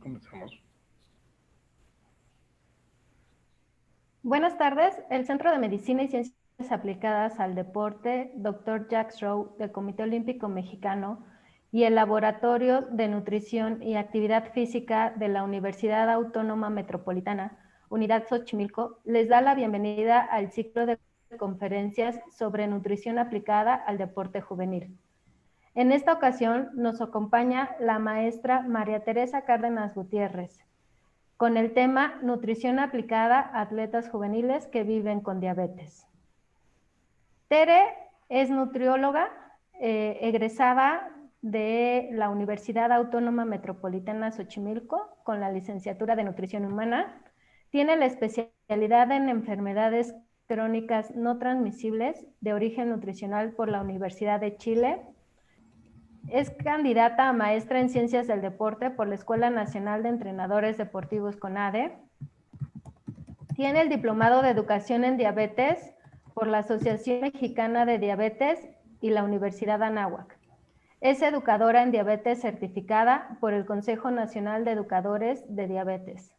Comenzamos. Buenas tardes. El Centro de Medicina y Ciencias Aplicadas al Deporte, Dr. Jacques Rowe, del Comité Olímpico Mexicano, y el Laboratorio de Nutrición y Actividad Física de la Universidad Autónoma Metropolitana, Unidad Xochimilco, les da la bienvenida al ciclo de conferencias sobre nutrición aplicada al deporte juvenil. En esta ocasión nos acompaña la maestra María Teresa Cárdenas Gutiérrez, con el tema Nutrición aplicada a atletas juveniles que viven con diabetes. Tere es nutrióloga, egresada de la Universidad Autónoma Metropolitana Xochimilco con la licenciatura de Nutrición Humana. Tiene la especialidad en enfermedades crónicas no transmisibles de origen nutricional por la Universidad de Chile. Es candidata a maestra en Ciencias del Deporte por la Escuela Nacional de Entrenadores Deportivos CONADE. Tiene el Diplomado de Educación en Diabetes por la Asociación Mexicana de Diabetes y la Universidad Anáhuac. Es educadora en diabetes certificada por el Consejo Nacional de Educadores de Diabetes.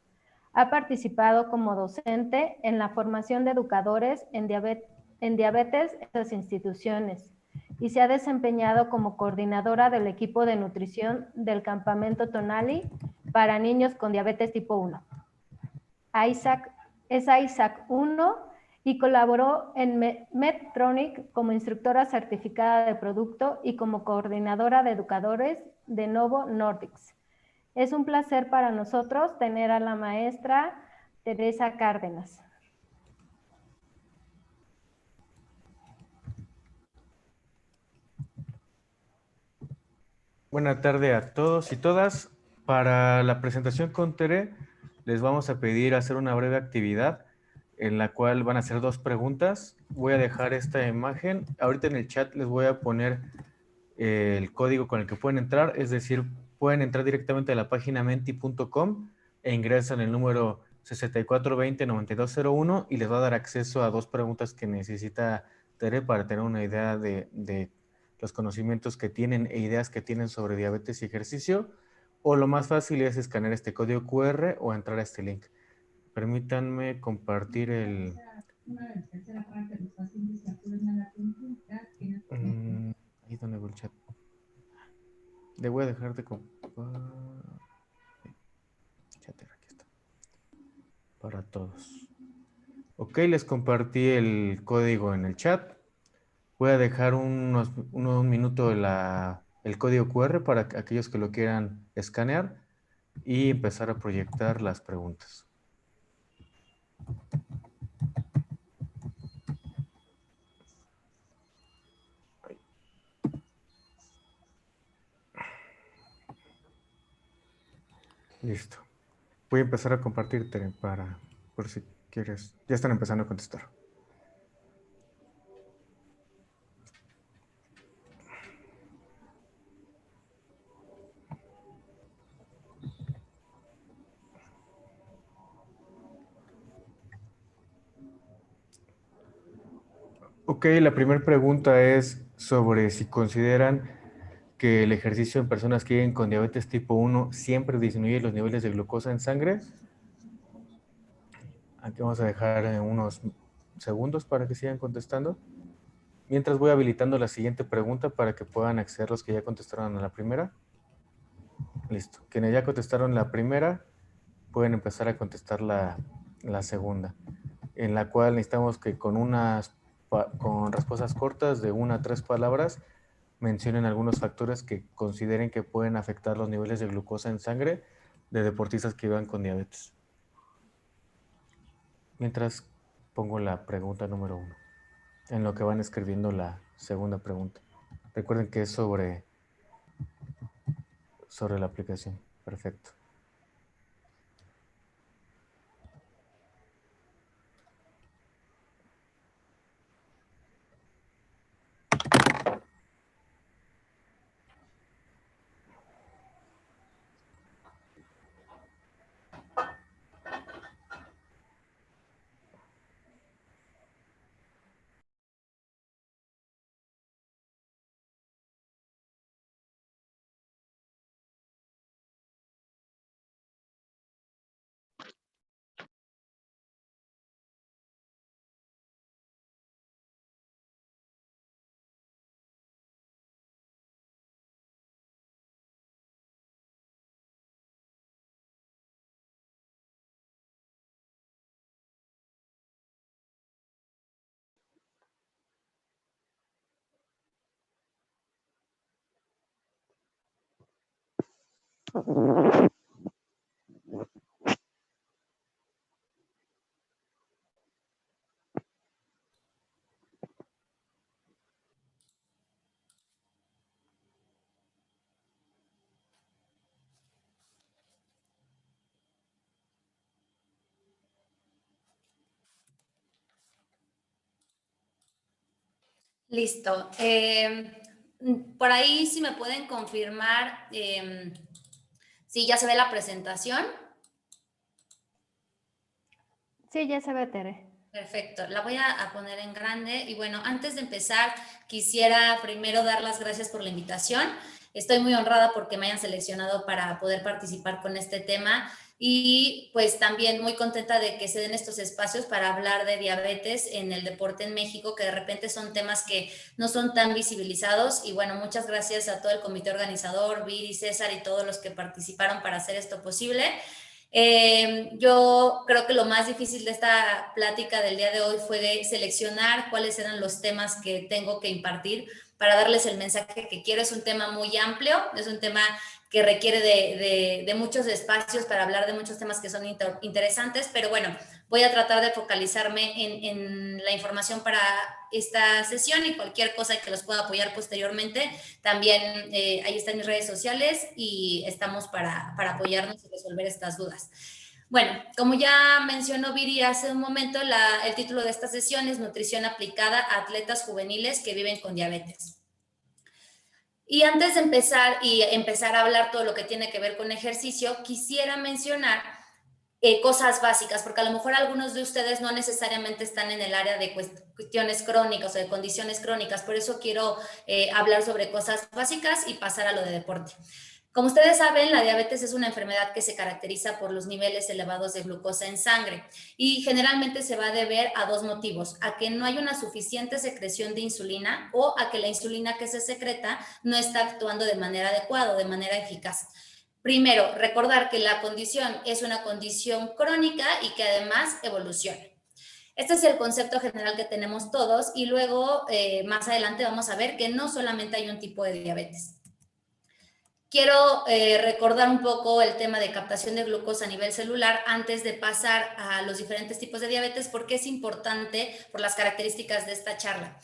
Ha participado como docente en la formación de educadores en diabetes en estas instituciones y se ha desempeñado como coordinadora del equipo de nutrición del Campamento Tonali para niños con diabetes tipo 1. Es Isaac 1 y colaboró en Medtronic como instructora certificada de producto y como coordinadora de educadores de Novo Nordics. Es un placer para nosotros tener a la maestra Teresa Cárdenas. Buenas tardes a todos y todas. Para la presentación con Tere, les vamos a pedir hacer una breve actividad en la cual van a hacer 2 preguntas. Voy a dejar esta imagen. Ahorita en el chat les voy a poner el código con el que pueden entrar, es decir, pueden entrar directamente a la página menti.com e ingresan el número 6420-9201 y les va a dar acceso a 2 preguntas que necesita Tere para tener una idea de los conocimientos que tienen e ideas que tienen sobre diabetes y ejercicio, o lo más fácil es escanear este código QR o entrar a este link. Permítanme compartir el... ahí donde veo el chat. Le voy a dejar de compartir. Chatter, aquí está. Para todos. Ok, les compartí el código en el chat. Voy a dejar un minuto el código QR para aquellos que lo quieran escanear y empezar a proyectar las preguntas. Listo. Voy a empezar a compartirte por si quieres. Ya están empezando a contestar. Ok, la primera pregunta es sobre si consideran que el ejercicio en personas que viven con diabetes tipo 1 siempre disminuye los niveles de glucosa en sangre. Aquí vamos a dejar unos segundos para que sigan contestando. Mientras voy habilitando la siguiente pregunta para que puedan acceder los que ya contestaron a la primera. Listo. Quienes ya contestaron la primera, pueden empezar a contestar la segunda, en la cual necesitamos que con respuestas cortas de 1 a 3 palabras mencionen algunos factores que consideren que pueden afectar los niveles de glucosa en sangre de deportistas que vivan con diabetes. Mientras pongo la pregunta número 1, en lo que van escribiendo la segunda pregunta. Recuerden que es sobre la aplicación. Perfecto. Listo. Por ahí si me pueden confirmar si ya se ve la presentación. Sí, ya se ve, Tere. Perfecto, la voy a poner en grande y bueno, antes de empezar quisiera primero dar las gracias por la invitación. Estoy muy honrada porque me hayan seleccionado para poder participar con este tema y pues también muy contenta de que se den estos espacios para hablar de diabetes en el deporte en México, que de repente son temas que no son tan visibilizados y bueno, muchas gracias a todo el comité organizador, Viri, César y todos los que participaron para hacer esto posible. Yo creo que lo más difícil de esta plática del día de hoy fue de seleccionar cuáles eran los temas que tengo que impartir para darles el mensaje que quiero. Es un tema muy amplio, es un tema que requiere de muchos espacios para hablar de muchos temas que son interesantes, pero bueno, voy a tratar de focalizarme en la información para esta sesión y cualquier cosa que los pueda apoyar posteriormente. También ahí están mis redes sociales y estamos para apoyarnos y resolver estas dudas. Bueno, como ya mencionó Viri hace un momento, el título de esta sesión es Nutrición aplicada a atletas juveniles que viven con diabetes. Y antes de empezar a hablar todo lo que tiene que ver con ejercicio, quisiera mencionar cosas básicas, porque a lo mejor algunos de ustedes no necesariamente están en el área de cuestiones crónicas o de condiciones crónicas, por eso quiero hablar sobre cosas básicas y pasar a lo de deporte. Como ustedes saben, la diabetes es una enfermedad que se caracteriza por los niveles elevados de glucosa en sangre y generalmente se va a deber a dos motivos: a que no hay una suficiente secreción de insulina o a que la insulina que se secreta no está actuando de manera adecuada o de manera eficaz. Primero, recordar que la condición es una condición crónica y que además evoluciona. Este es el concepto general que tenemos todos y luego más adelante vamos a ver que no solamente hay un tipo de diabetes. Quiero recordar un poco el tema de captación de glucosa a nivel celular antes de pasar a los diferentes tipos de diabetes, porque es importante por las características de esta charla.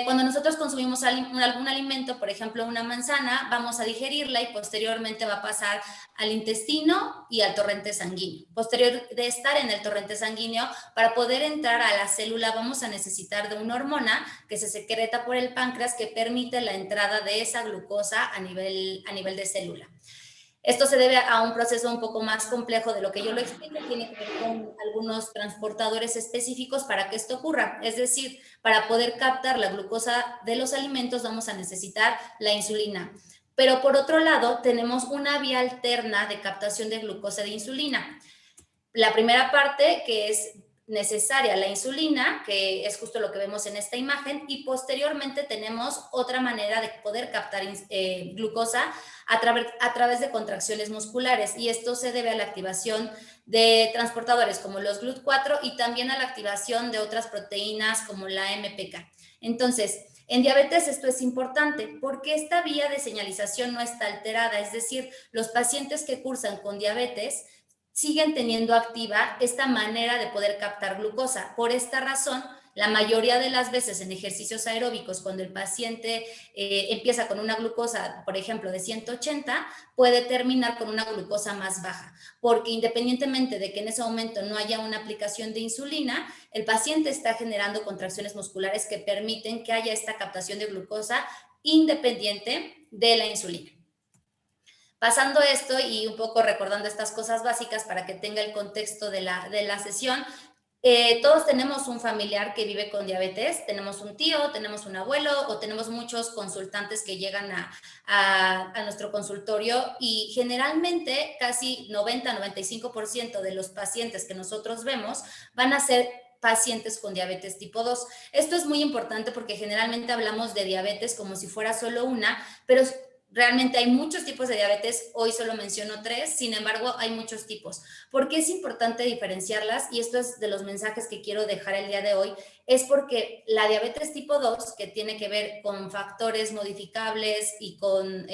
Cuando nosotros consumimos algún alimento, por ejemplo una manzana, vamos a digerirla y posteriormente va a pasar al intestino y al torrente sanguíneo. Posterior de estar en el torrente sanguíneo, para poder entrar a la célula vamos a necesitar de una hormona que se secreta por el páncreas que permite la entrada de esa glucosa a nivel de célula. Esto se debe a un proceso un poco más complejo de lo que yo lo explico, tiene que ver con algunos transportadores específicos para que esto ocurra. Es decir, para poder captar la glucosa de los alimentos vamos a necesitar la insulina. Pero por otro lado, tenemos una vía alterna de captación de glucosa de insulina. La primera parte, que es necesaria la insulina, que es justo lo que vemos en esta imagen, y posteriormente tenemos otra manera de poder captar glucosa a través de contracciones musculares, y esto se debe a la activación de transportadores como los GLUT4 y también a la activación de otras proteínas como la MPK. Entonces, en diabetes esto es importante porque esta vía de señalización no está alterada, es decir, los pacientes que cursan con diabetes siguen teniendo activa esta manera de poder captar glucosa. Por esta razón, la mayoría de las veces en ejercicios aeróbicos, cuando el paciente empieza con una glucosa, por ejemplo, de 180, puede terminar con una glucosa más baja, porque independientemente de que en ese momento no haya una aplicación de insulina, el paciente está generando contracciones musculares que permiten que haya esta captación de glucosa independiente de la insulina. Pasando esto y un poco recordando estas cosas básicas para que tenga el contexto de la sesión, todos tenemos un familiar que vive con diabetes, tenemos un tío, tenemos un abuelo o tenemos muchos consultantes que llegan a nuestro consultorio y generalmente casi 90-95% de los pacientes que nosotros vemos van a ser pacientes con diabetes tipo 2. Esto es muy importante porque generalmente hablamos de diabetes como si fuera solo una, pero realmente hay muchos tipos de diabetes, hoy solo menciono 3, sin embargo hay muchos tipos. ¿Por qué es importante diferenciarlas? Y esto es de los mensajes que quiero dejar el día de hoy, es porque la diabetes tipo 2, que tiene que ver con factores modificables y con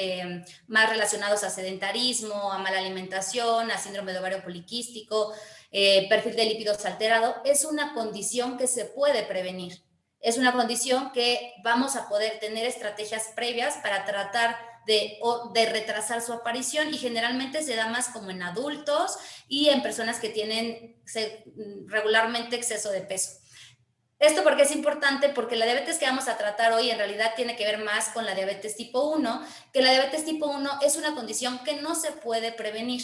más relacionados a sedentarismo, a mala alimentación, a síndrome de ovario poliquístico, perfil de lípidos alterado, es una condición que se puede prevenir. Es una condición que vamos a poder tener estrategias previas para tratar de retrasar su aparición, y generalmente se da más como en adultos y en personas que tienen regularmente exceso de peso. Esto porque es importante, porque la diabetes que vamos a tratar hoy en realidad tiene que ver más con la diabetes tipo 1, que la diabetes tipo 1 es una condición que no se puede prevenir,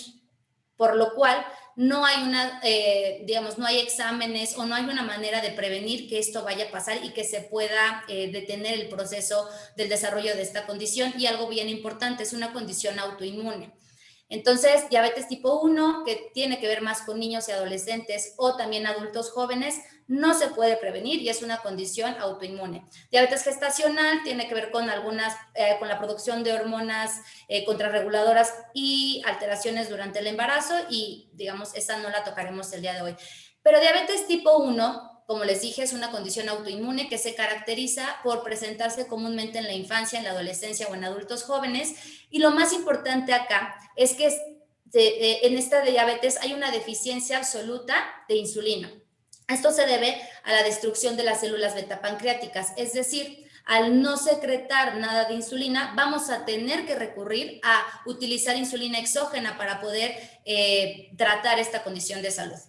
por lo cual no hay no hay exámenes o no hay una manera de prevenir que esto vaya a pasar y que se pueda detener el proceso del desarrollo de esta condición. Y algo bien importante, es una condición autoinmune. Entonces, diabetes tipo 1, que tiene que ver más con niños y adolescentes o también adultos jóvenes, no se puede prevenir y es una condición autoinmune. Diabetes gestacional tiene que ver con con la producción de hormonas contrarreguladoras y alteraciones durante el embarazo, y digamos, esa no la tocaremos el día de hoy. Pero diabetes tipo 1, como les dije, es una condición autoinmune que se caracteriza por presentarse comúnmente en la infancia, en la adolescencia o en adultos jóvenes. Y lo más importante acá es que en esta diabetes hay una deficiencia absoluta de insulina. Esto se debe a la destrucción de las células betapancreáticas, es decir, al no secretar nada de insulina, vamos a tener que recurrir a utilizar insulina exógena para poder tratar esta condición de salud.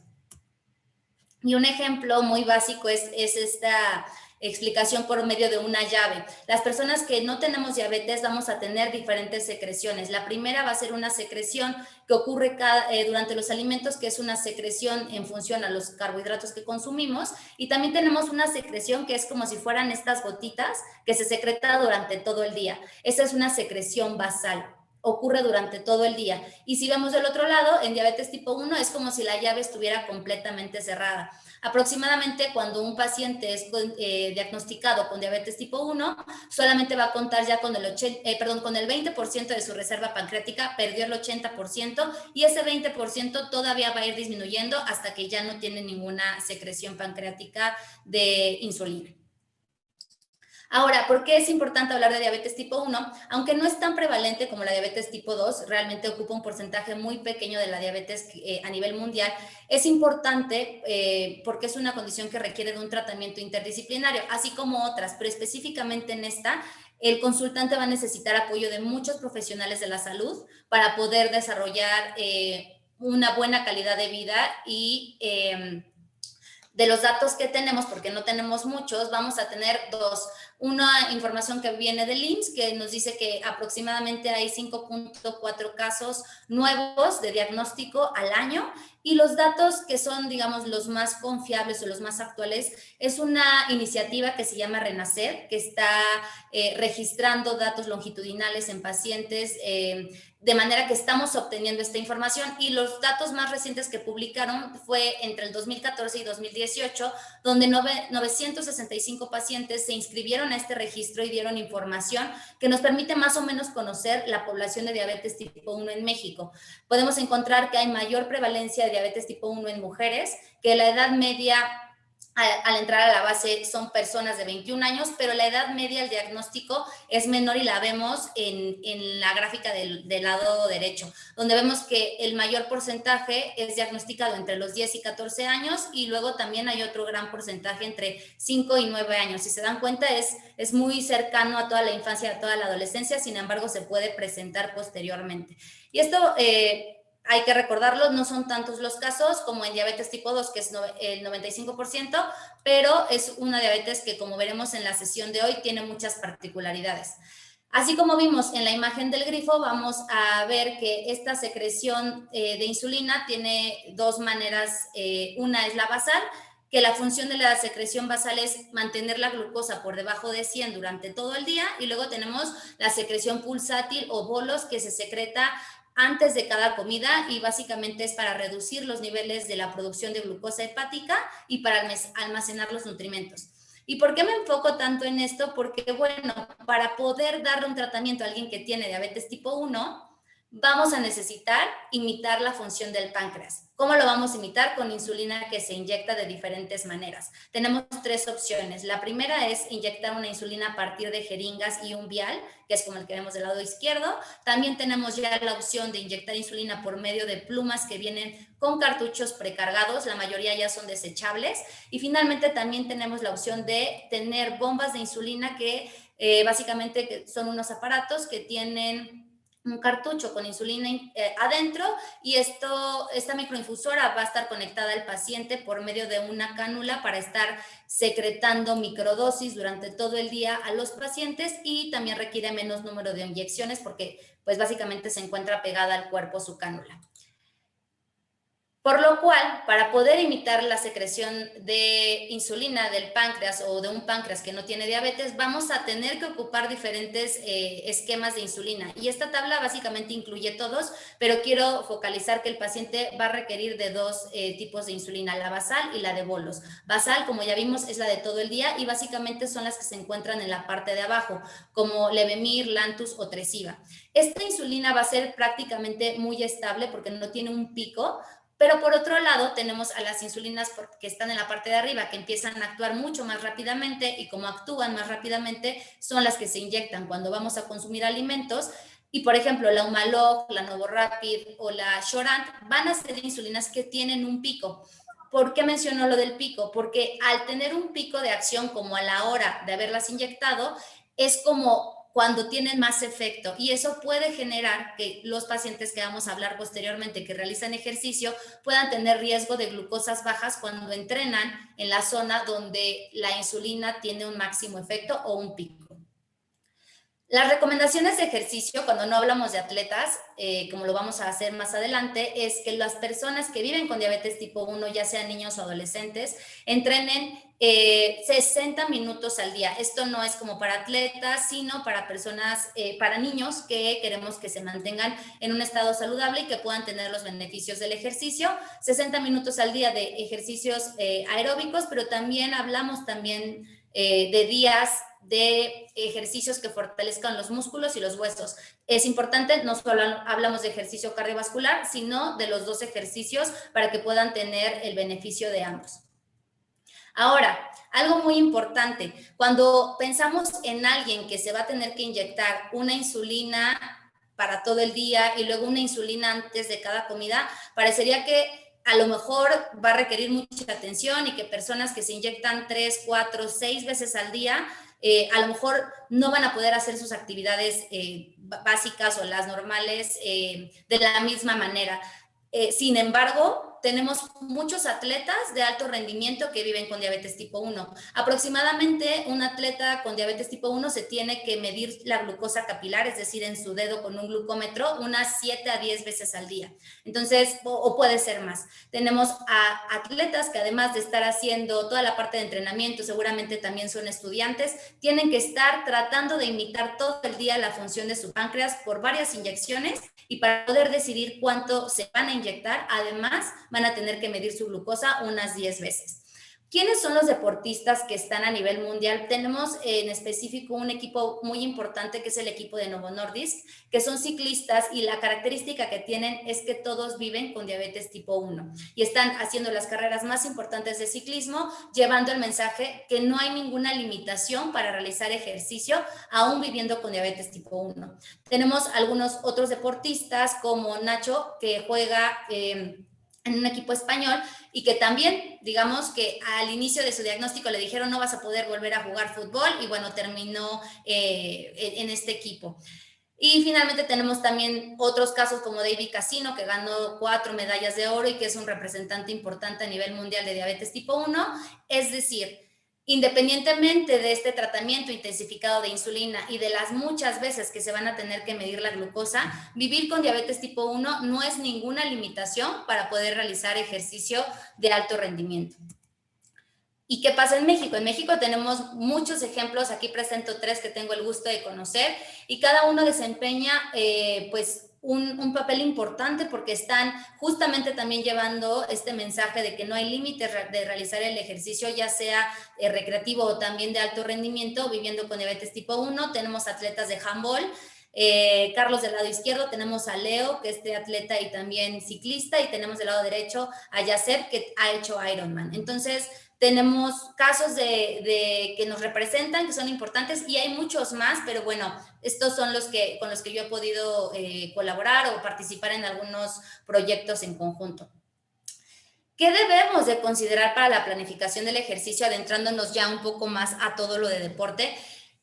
Y un ejemplo muy básico es esta explicación por medio de una llave. Las personas que no tenemos diabetes vamos a tener diferentes secreciones. La primera va a ser una secreción que ocurre durante los alimentos, que es una secreción en función a los carbohidratos que consumimos, y también tenemos una secreción que es como si fueran estas gotitas que se secreta durante todo el día. Esa es una secreción basal, ocurre durante todo el día. Y si vemos del otro lado, en diabetes tipo 1 es como si la llave estuviera completamente cerrada. Aproximadamente cuando un paciente es diagnosticado con diabetes tipo 1, solamente va a contar ya con el 20% de su reserva pancreática, perdió el 80%, y ese 20% todavía va a ir disminuyendo hasta que ya no tiene ninguna secreción pancreática de insulina. Ahora, ¿por qué es importante hablar de diabetes tipo 1? Aunque no es tan prevalente como la diabetes tipo 2, realmente ocupa un porcentaje muy pequeño de la diabetes a nivel mundial. Es importante porque es una condición que requiere de un tratamiento interdisciplinario, así como otras, pero específicamente en esta, el consultante va a necesitar apoyo de muchos profesionales de la salud para poder desarrollar una buena calidad de vida. Y de los datos que tenemos, porque no tenemos muchos, vamos a tener dos. Una información que viene del IMSS, que nos dice que aproximadamente hay 5.4 casos nuevos de diagnóstico al año, y los datos que son, digamos, los más confiables o los más actuales, es una iniciativa que se llama Renacer, que está registrando datos longitudinales en pacientes, de manera que estamos obteniendo esta información, y los datos más recientes que publicaron fue entre el 2014 y 2018, donde 965 pacientes se inscribieron a este registro y dieron información que nos permite más o menos conocer la población de diabetes tipo 1 en México. Podemos encontrar que hay mayor prevalencia de diabetes tipo 1 en mujeres, que la edad media al entrar a la base son personas de 21 años, pero la edad media del diagnóstico es menor, y la vemos en la gráfica del lado derecho, donde vemos que el mayor porcentaje es diagnosticado entre los 10 y 14 años, y luego también hay otro gran porcentaje entre 5 y 9 años. Si se dan cuenta, es muy cercano a toda la infancia, a toda la adolescencia, sin embargo se puede presentar posteriormente. Y esto hay que recordarlo, no son tantos los casos como en diabetes tipo 2, que es el 95%, pero es una diabetes que, como veremos en la sesión de hoy, tiene muchas particularidades. Así como vimos en la imagen del grifo, vamos a ver que esta secreción de insulina tiene dos maneras. Una es la basal, que la función de la secreción basal es mantener la glucosa por debajo de 100 durante todo el día, y luego tenemos la secreción pulsátil o bolos, que se secreta antes de cada comida, y básicamente es para reducir los niveles de la producción de glucosa hepática y para almacenar los nutrimentos. ¿Y por qué me enfoco tanto en esto? Porque, bueno, para poder darle un tratamiento a alguien que tiene diabetes tipo 1, vamos a necesitar imitar la función del páncreas. ¿Cómo lo vamos a imitar? Con insulina que se inyecta de diferentes maneras. Tenemos 3 opciones. La primera es inyectar una insulina a partir de jeringas y un vial, que es como el que vemos del lado izquierdo. También tenemos ya la opción de inyectar insulina por medio de plumas que vienen con cartuchos precargados, la mayoría ya son desechables. Y finalmente también tenemos la opción de tener bombas de insulina que básicamente son unos aparatos que tienen un cartucho con insulina adentro, y esta microinfusora va a estar conectada al paciente por medio de una cánula para estar secretando microdosis durante todo el día a los pacientes, y también requiere menos número de inyecciones porque pues básicamente se encuentra pegada al cuerpo su cánula. Por lo cual, para poder imitar la secreción de insulina del páncreas o de un páncreas que no tiene diabetes, vamos a tener que ocupar diferentes esquemas de insulina. Y esta tabla básicamente incluye todos, pero quiero focalizar que el paciente va a requerir de 2 tipos de insulina, la basal y la de bolos. Basal, como ya vimos, es la de todo el día y básicamente son las que se encuentran en la parte de abajo, como Levemir, Lantus o Tresiba. Esta insulina va a ser prácticamente muy estable porque no tiene un pico. Pero por otro lado tenemos a las insulinas que están en la parte de arriba, que empiezan a actuar mucho más rápidamente, y como actúan más rápidamente son las que se inyectan cuando vamos a consumir alimentos. Y por ejemplo, la Humalog, la Novorapid o la Shorant van a ser insulinas que tienen un pico. ¿Por qué menciono lo del pico? Porque al tener un pico de acción como a la hora de haberlas inyectado, es como cuando tienen más efecto, y eso puede generar que los pacientes que vamos a hablar posteriormente que realizan ejercicio puedan tener riesgo de glucosas bajas cuando entrenan en la zona donde la insulina tiene un máximo efecto o un pico. Las recomendaciones de ejercicio, cuando no hablamos de atletas, como lo vamos a hacer más adelante, es que las personas que viven con diabetes tipo 1, ya sean niños o adolescentes, entrenen 60 minutos al día. Esto no es como para atletas, sino para personas, para niños que queremos que se mantengan en un estado saludable y que puedan tener los beneficios del ejercicio. 60 minutos al día de ejercicios aeróbicos, pero también hablamos también de días de ejercicios que fortalezcan los músculos y los huesos. Es importante, no solo hablamos de ejercicio cardiovascular, sino de los 2 ejercicios para que puedan tener el beneficio de ambos. Ahora, algo muy importante, cuando pensamos en alguien que se va a tener que inyectar una insulina para todo el día y luego una insulina antes de cada comida, parecería que a lo mejor va a requerir mucha atención, y que personas que se inyectan 3, 4, 6 veces al día, a lo mejor no van a poder hacer sus actividades básicas o las normales de la misma manera. Sin embargo, tenemos muchos atletas de alto rendimiento que viven con diabetes tipo 1. Aproximadamente un atleta con diabetes tipo 1 se tiene que medir la glucosa capilar, es decir, en su dedo con un glucómetro, unas 7 a 10 veces al día. Entonces, o puede ser más. Tenemos a atletas que, además de estar haciendo toda la parte de entrenamiento, seguramente también son estudiantes, tienen que estar tratando de imitar todo el día la función de su páncreas por varias inyecciones, y para poder decidir cuánto se van a inyectar, además van a tener que medir su glucosa unas 10 veces. ¿Quiénes son los deportistas que están a nivel mundial? Tenemos en específico un equipo muy importante que es el equipo de Novo Nordisk, que son ciclistas, y la característica que tienen es que todos viven con diabetes tipo 1 y están haciendo las carreras más importantes de ciclismo, llevando el mensaje que no hay ninguna limitación para realizar ejercicio aún viviendo con diabetes tipo 1. Tenemos algunos otros deportistas como Nacho, que juega en un equipo español, y que también, digamos que al inicio de su diagnóstico le dijeron no vas a poder volver a jugar fútbol, y bueno, terminó en este equipo. Y finalmente tenemos también otros casos como David Cassino, que ganó 4 medallas de oro y que es un representante importante a nivel mundial de diabetes tipo 1. Es decir, independientemente de este tratamiento intensificado de insulina y de las muchas veces que se van a tener que medir la glucosa, vivir con diabetes tipo 1 no es ninguna limitación para poder realizar ejercicio de alto rendimiento. ¿Y qué pasa en México? En México tenemos muchos ejemplos, aquí presento 3 que tengo el gusto de conocer, y cada uno desempeña pues un papel importante porque están justamente también llevando este mensaje de que no hay límite de realizar el ejercicio, ya sea recreativo o también de alto rendimiento, viviendo con diabetes tipo 1. Tenemos atletas de handball, Carlos del lado izquierdo, tenemos a Leo, que es atleta y también ciclista, y tenemos del lado derecho a Yasser, que ha hecho Ironman. Entonces, tenemos casos que nos representan, que son importantes, y hay muchos más, pero bueno, estos son con los que yo he podido colaborar o participar en algunos proyectos en conjunto. ¿Qué debemos de considerar para la planificación del ejercicio, adentrándonos ya un poco más a todo lo de deporte?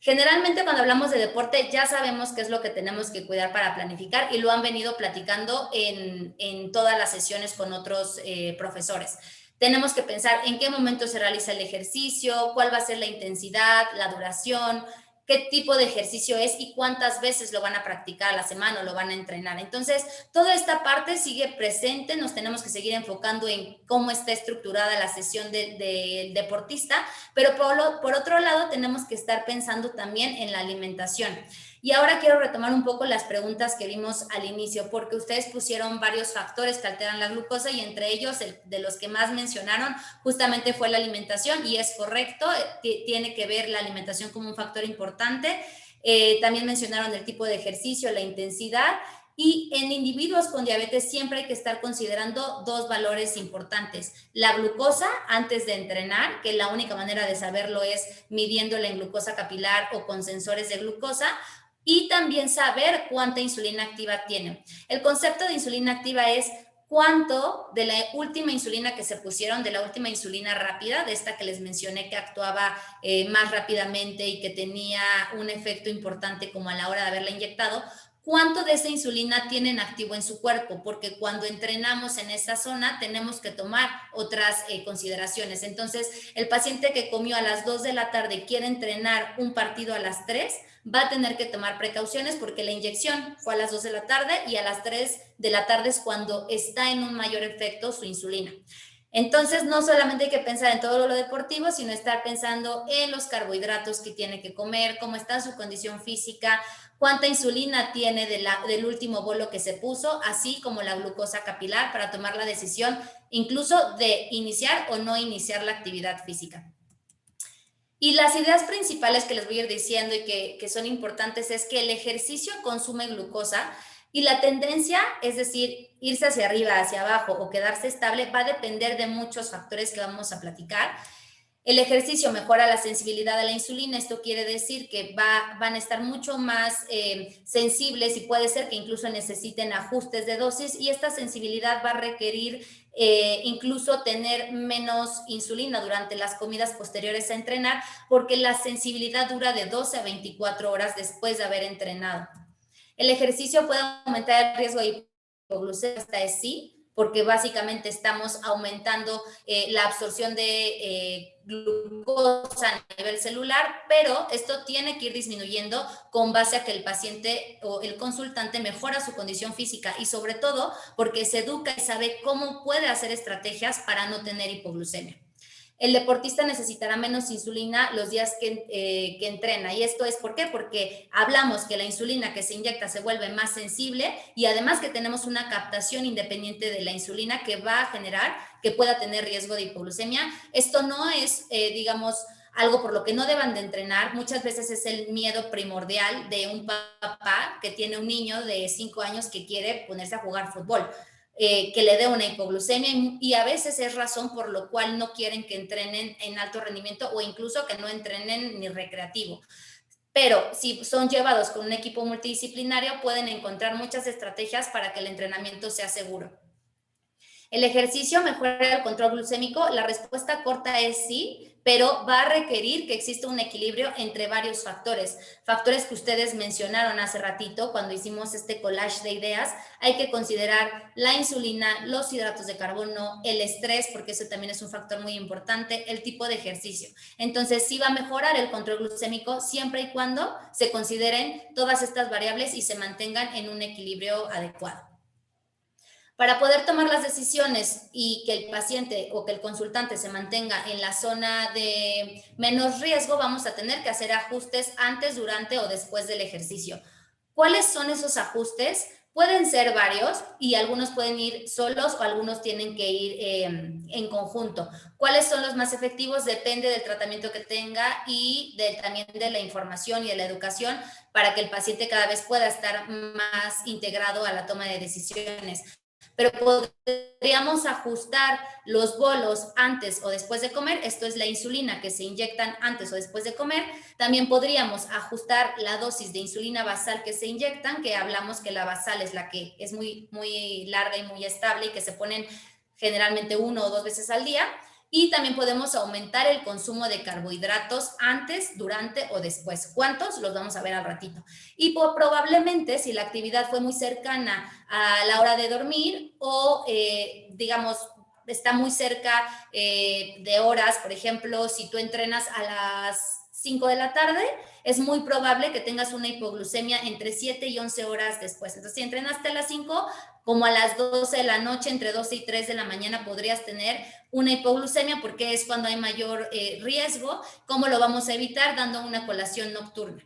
Generalmente cuando hablamos de deporte ya sabemos qué es lo que tenemos que cuidar para planificar y lo han venido platicando en todas las sesiones con otros profesores. Tenemos que pensar en qué momento se realiza el ejercicio, cuál va a ser la intensidad, la duración, qué tipo de ejercicio es y cuántas veces lo van a practicar a la semana o lo van a entrenar. Entonces, toda esta parte sigue presente, nos tenemos que seguir enfocando en cómo está estructurada la sesión del deportista, pero por otro lado tenemos que estar pensando también en la alimentación. Y ahora quiero retomar un poco las preguntas que vimos al inicio, porque ustedes pusieron varios factores que alteran la glucosa y entre ellos, de los que más mencionaron, justamente fue la alimentación, y es correcto, tiene que ver la alimentación como un factor importante. También mencionaron el tipo de ejercicio, la intensidad, y en individuos con diabetes siempre hay que estar considerando dos valores importantes. La glucosa antes de entrenar, que la única manera de saberlo es midiéndola en glucosa capilar o con sensores de glucosa, y también saber cuánta insulina activa tiene. El concepto de insulina activa es cuánto de la última insulina que se pusieron, de la última insulina rápida, de esta que les mencioné que actuaba más rápidamente y que tenía un efecto importante como a la hora de haberla inyectado, cuánto de esa insulina tienen activo en su cuerpo, porque cuando entrenamos en esa zona tenemos que tomar otras consideraciones. Entonces, el paciente que comió a las 2 de la tarde y quiere entrenar un partido a las 3, va a tener que tomar precauciones porque la inyección fue a las 2 de la tarde y a las 3 de la tarde es cuando está en un mayor efecto su insulina. Entonces, no solamente hay que pensar en todo lo deportivo, sino estar pensando en los carbohidratos que tiene que comer, cómo está su condición física, cuánta insulina tiene del último bolo que se puso, así como la glucosa capilar para tomar la decisión incluso de iniciar o no iniciar la actividad física. Y las ideas principales que les voy a ir diciendo y que son importantes es que el ejercicio consume glucosa y la tendencia, es decir, irse hacia arriba, hacia abajo o quedarse estable, va a depender de muchos factores que vamos a platicar. El ejercicio mejora la sensibilidad a la insulina, esto quiere decir que van a estar mucho más sensibles y puede ser que incluso necesiten ajustes de dosis y esta sensibilidad va a requerir incluso tener menos insulina durante las comidas posteriores a entrenar porque la sensibilidad dura de 12 a 24 horas después de haber entrenado. El ejercicio puede aumentar el riesgo de hipoglucemia, esta es sí, porque básicamente estamos aumentando la absorción de glucosa a nivel celular, pero esto tiene que ir disminuyendo con base a que el paciente o el consultante mejora su condición física y sobre todo porque se educa y sabe cómo puede hacer estrategias para no tener hipoglucemia. El deportista necesitará menos insulina los días que entrena. ¿Y esto es por qué? Porque hablamos que la insulina que se inyecta se vuelve más sensible y además que tenemos una captación independiente de la insulina que va a generar que pueda tener riesgo de hipoglucemia. Esto no es, digamos, algo por lo que no deban de entrenar. Muchas veces es el miedo primordial de un papá que tiene un niño de 5 años que quiere ponerse a jugar fútbol. Que le dé una hipoglucemia y a veces es razón por lo cual no quieren que entrenen en alto rendimiento o incluso que no entrenen ni recreativo. Pero si son llevados con un equipo multidisciplinario pueden encontrar muchas estrategias para que el entrenamiento sea seguro. ¿El ejercicio mejora el control glucémico? La respuesta corta es sí, pero va a requerir que exista un equilibrio entre varios factores. Factores que ustedes mencionaron hace ratito cuando hicimos este collage de ideas. Hay que considerar la insulina, los hidratos de carbono, el estrés, porque eso también es un factor muy importante, el tipo de ejercicio. Entonces, sí va a mejorar el control glucémico siempre y cuando se consideren todas estas variables y se mantengan en un equilibrio adecuado. Para poder tomar las decisiones y que el paciente o que el consultante se mantenga en la zona de menos riesgo, vamos a tener que hacer ajustes antes, durante o después del ejercicio. ¿Cuáles son esos ajustes? Pueden ser varios y algunos pueden ir solos o algunos tienen que ir en conjunto. ¿Cuáles son los más efectivos? Depende del tratamiento que tenga y también de la información y de la educación para que el paciente cada vez pueda estar más integrado a la toma de decisiones. Pero podríamos ajustar los bolos antes o después de comer, esto es la insulina que se inyectan antes o después de comer. También podríamos ajustar la dosis de insulina basal que se inyectan, que hablamos que la basal es la que es muy, muy larga y muy estable y que se ponen generalmente 1 o 2 veces al día. Y también podemos aumentar el consumo de carbohidratos antes, durante o después. ¿Cuántos? Los vamos a ver al ratito. Y probablemente, si la actividad fue muy cercana a la hora de dormir o, digamos, está muy cerca de horas, por ejemplo, si tú entrenas a las 5 de la tarde, es muy probable que tengas una hipoglucemia entre 7 y 11 horas después. Entonces, si entrenaste a las 5, como a las 12 de la noche, entre 12 y 3 de la mañana, podrías tener una hipoglucemia porque es cuando hay mayor riesgo. ¿Cómo lo vamos a evitar? Dando una colación nocturna.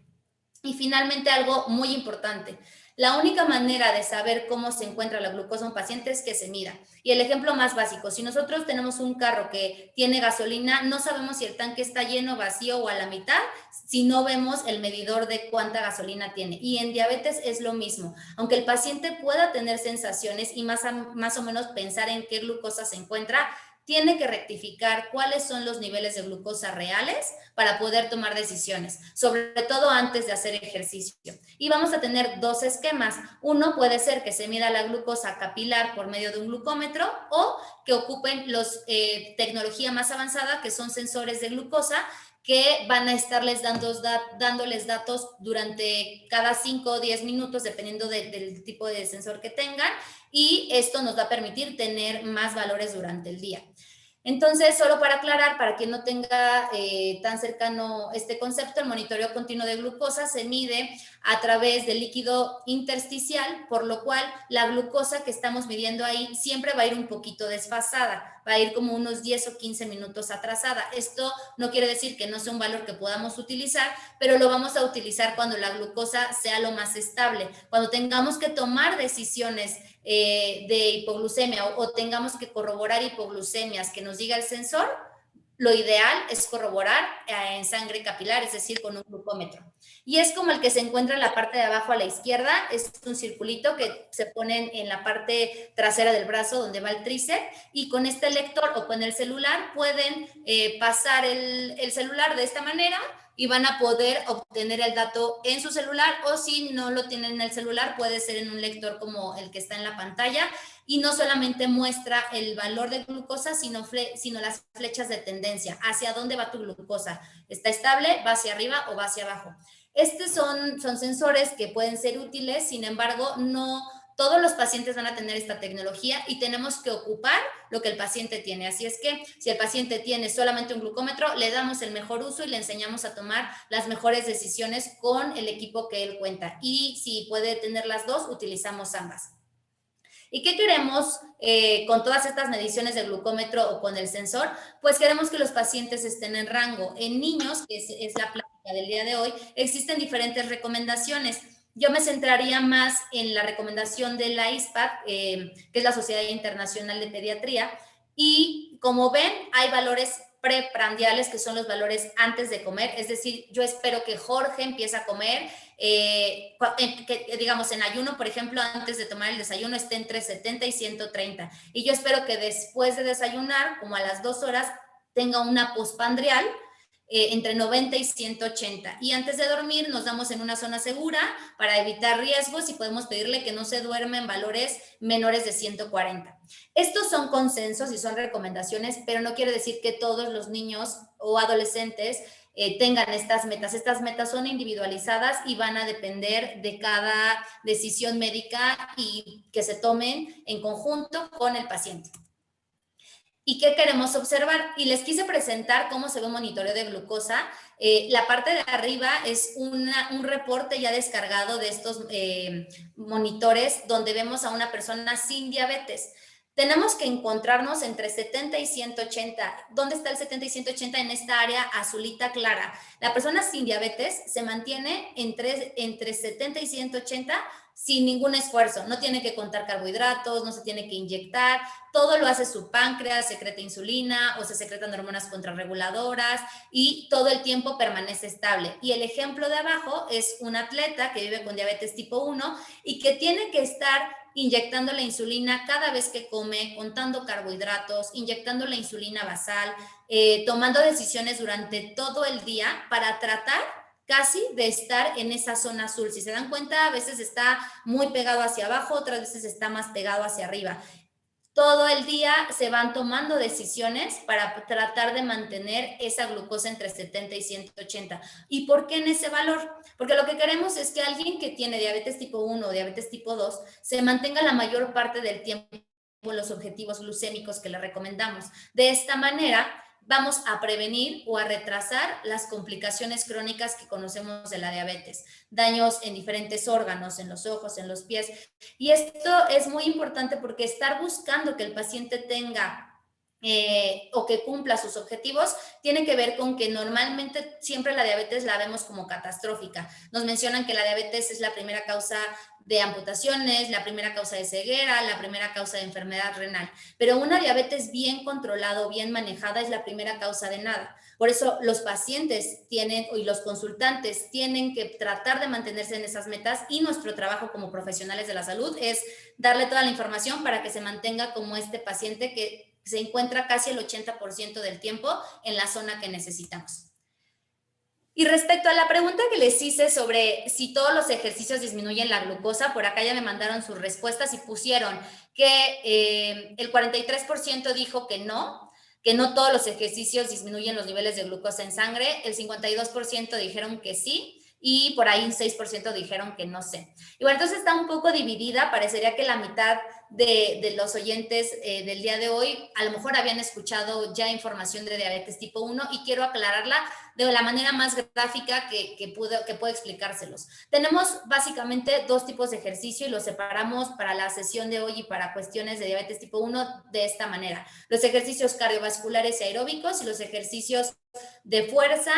Y finalmente, algo muy importante. La única manera de saber cómo se encuentra la glucosa en un paciente es que se mida. Y el ejemplo más básico, si nosotros tenemos un carro que tiene gasolina, no sabemos si el tanque está lleno, vacío o a la mitad, si no vemos el medidor de cuánta gasolina tiene. Y en diabetes es lo mismo. Aunque el paciente pueda tener sensaciones y más o menos pensar en qué glucosa se encuentra, tiene que rectificar cuáles son los niveles de glucosa reales para poder tomar decisiones, sobre todo antes de hacer ejercicio. Y vamos a tener 2 esquemas. Uno puede ser que se mida la glucosa capilar por medio de un glucómetro o que ocupen tecnología más avanzada, que son sensores de glucosa, que van a estarles dándoles datos durante cada 5 o 10 minutos, dependiendo del tipo de sensor que tengan, y esto nos va a permitir tener más valores durante el día. Entonces, solo para aclarar, para quien no tenga tan cercano este concepto, el monitoreo continuo de glucosa se mide a través del líquido intersticial, por lo cual la glucosa que estamos midiendo ahí siempre va a ir un poquito desfasada, va a ir como unos 10 o 15 minutos atrasada. Esto no quiere decir que no sea un valor que podamos utilizar, pero lo vamos a utilizar cuando la glucosa sea lo más estable, cuando tengamos que tomar decisiones de hipoglucemia o tengamos que corroborar hipoglucemias que nos diga el sensor. Lo ideal es corroborar en sangre capilar, es decir, con un glucómetro. Y es como el que se encuentra en la parte de abajo a la izquierda, es un circulito que se pone en la parte trasera del brazo donde va el tríceps, y con este lector o con el celular pueden pasar el celular de esta manera y van a poder obtener el dato en su celular, o si no lo tienen en el celular, puede ser en un lector como el que está en la pantalla, y no solamente muestra el valor de glucosa, sino las flechas de tendencia, hacia dónde va tu glucosa. ¿Está estable, va hacia arriba o va hacia abajo? Estos son sensores que pueden ser útiles, sin embargo, no todos los pacientes van a tener esta tecnología y tenemos que ocupar lo que el paciente tiene. Así es que si el paciente tiene solamente un glucómetro, le damos el mejor uso y le enseñamos a tomar las mejores decisiones con el equipo que él cuenta. Y si puede tener las dos, utilizamos ambas. ¿Y qué queremos con todas estas mediciones de glucómetro o con el sensor? Pues queremos que los pacientes estén en rango. En niños, que es la plática del día de hoy, existen diferentes recomendaciones. Yo me centraría más en la recomendación de la ISPAD, que es la Sociedad Internacional de Pediatría, y como ven, hay valores preprandiales, que son los valores antes de comer, es decir, yo espero que Jorge empiece a comer, que digamos en ayuno, por ejemplo, antes de tomar el desayuno esté entre 70 y 130, y yo espero que después de desayunar, como a las 2 horas, tenga una postprandial entre 90 y 180, y antes de dormir nos damos en una zona segura para evitar riesgos y podemos pedirle que no se duerma en valores menores de 140. Estos son consensos y son recomendaciones, pero no quiere decir que todos los niños o adolescentes tengan estas metas. Estas metas son individualizadas y van a depender de cada decisión médica y que se tomen en conjunto con el paciente. ¿Y qué queremos observar? Y les quise presentar cómo se ve un monitoreo de glucosa. La parte de arriba es un reporte ya descargado de estos monitores donde vemos a una persona sin diabetes. Tenemos que encontrarnos entre 70 y 180. ¿Dónde está el 70 y 180? En esta área azulita clara. La persona sin diabetes se mantiene entre 70 y 180 sin ningún esfuerzo. No tiene que contar carbohidratos, no se tiene que inyectar, todo lo hace su páncreas, secreta insulina o se secretan hormonas contrarreguladoras y todo el tiempo permanece estable. Y el ejemplo de abajo es un atleta que vive con diabetes tipo 1 y que tiene que estar inyectando la insulina cada vez que come, contando carbohidratos, inyectando la insulina basal, tomando decisiones durante todo el día para tratar casi de estar en esa zona azul. Si se dan cuenta, a veces está muy pegado hacia abajo, otras veces está más pegado hacia arriba. Todo el día se van tomando decisiones para tratar de mantener esa glucosa entre 70 y 180. ¿Y por qué en ese valor? Porque lo que queremos es que alguien que tiene diabetes tipo 1 o diabetes tipo 2 se mantenga la mayor parte del tiempo en los objetivos glucémicos que le recomendamos. De esta manera, vamos a prevenir o a retrasar las complicaciones crónicas que conocemos de la diabetes, daños en diferentes órganos, en los ojos, en los pies. Y esto es muy importante porque estar buscando que el paciente tenga o que cumpla sus objetivos, tiene que ver con que normalmente siempre la diabetes la vemos como catastrófica. Nos mencionan que la diabetes es la primera causa de amputaciones, la primera causa de ceguera, la primera causa de enfermedad renal, pero una diabetes bien controlada o bien manejada es la primera causa de nada. Por eso los pacientes tienen y los consultantes tienen que tratar de mantenerse en esas metas y nuestro trabajo como profesionales de la salud es darle toda la información para que se mantenga como este paciente que se encuentra casi el 80% del tiempo en la zona que necesitamos. Y respecto a la pregunta que les hice sobre si todos los ejercicios disminuyen la glucosa, por acá ya me mandaron sus respuestas y pusieron que el 43% dijo que no todos los ejercicios disminuyen los niveles de glucosa en sangre, el 52% dijeron que sí, y por ahí un 6% dijeron que no sé. Y bueno, entonces está un poco dividida, parecería que la mitad de los oyentes del día de hoy a lo mejor habían escuchado ya información de diabetes tipo 1 y quiero aclararla de la manera más gráfica que puedo explicárselos. Tenemos básicamente dos tipos de ejercicio y los separamos para la sesión de hoy y para cuestiones de diabetes tipo 1 de esta manera. Los ejercicios cardiovasculares y aeróbicos y los ejercicios de fuerza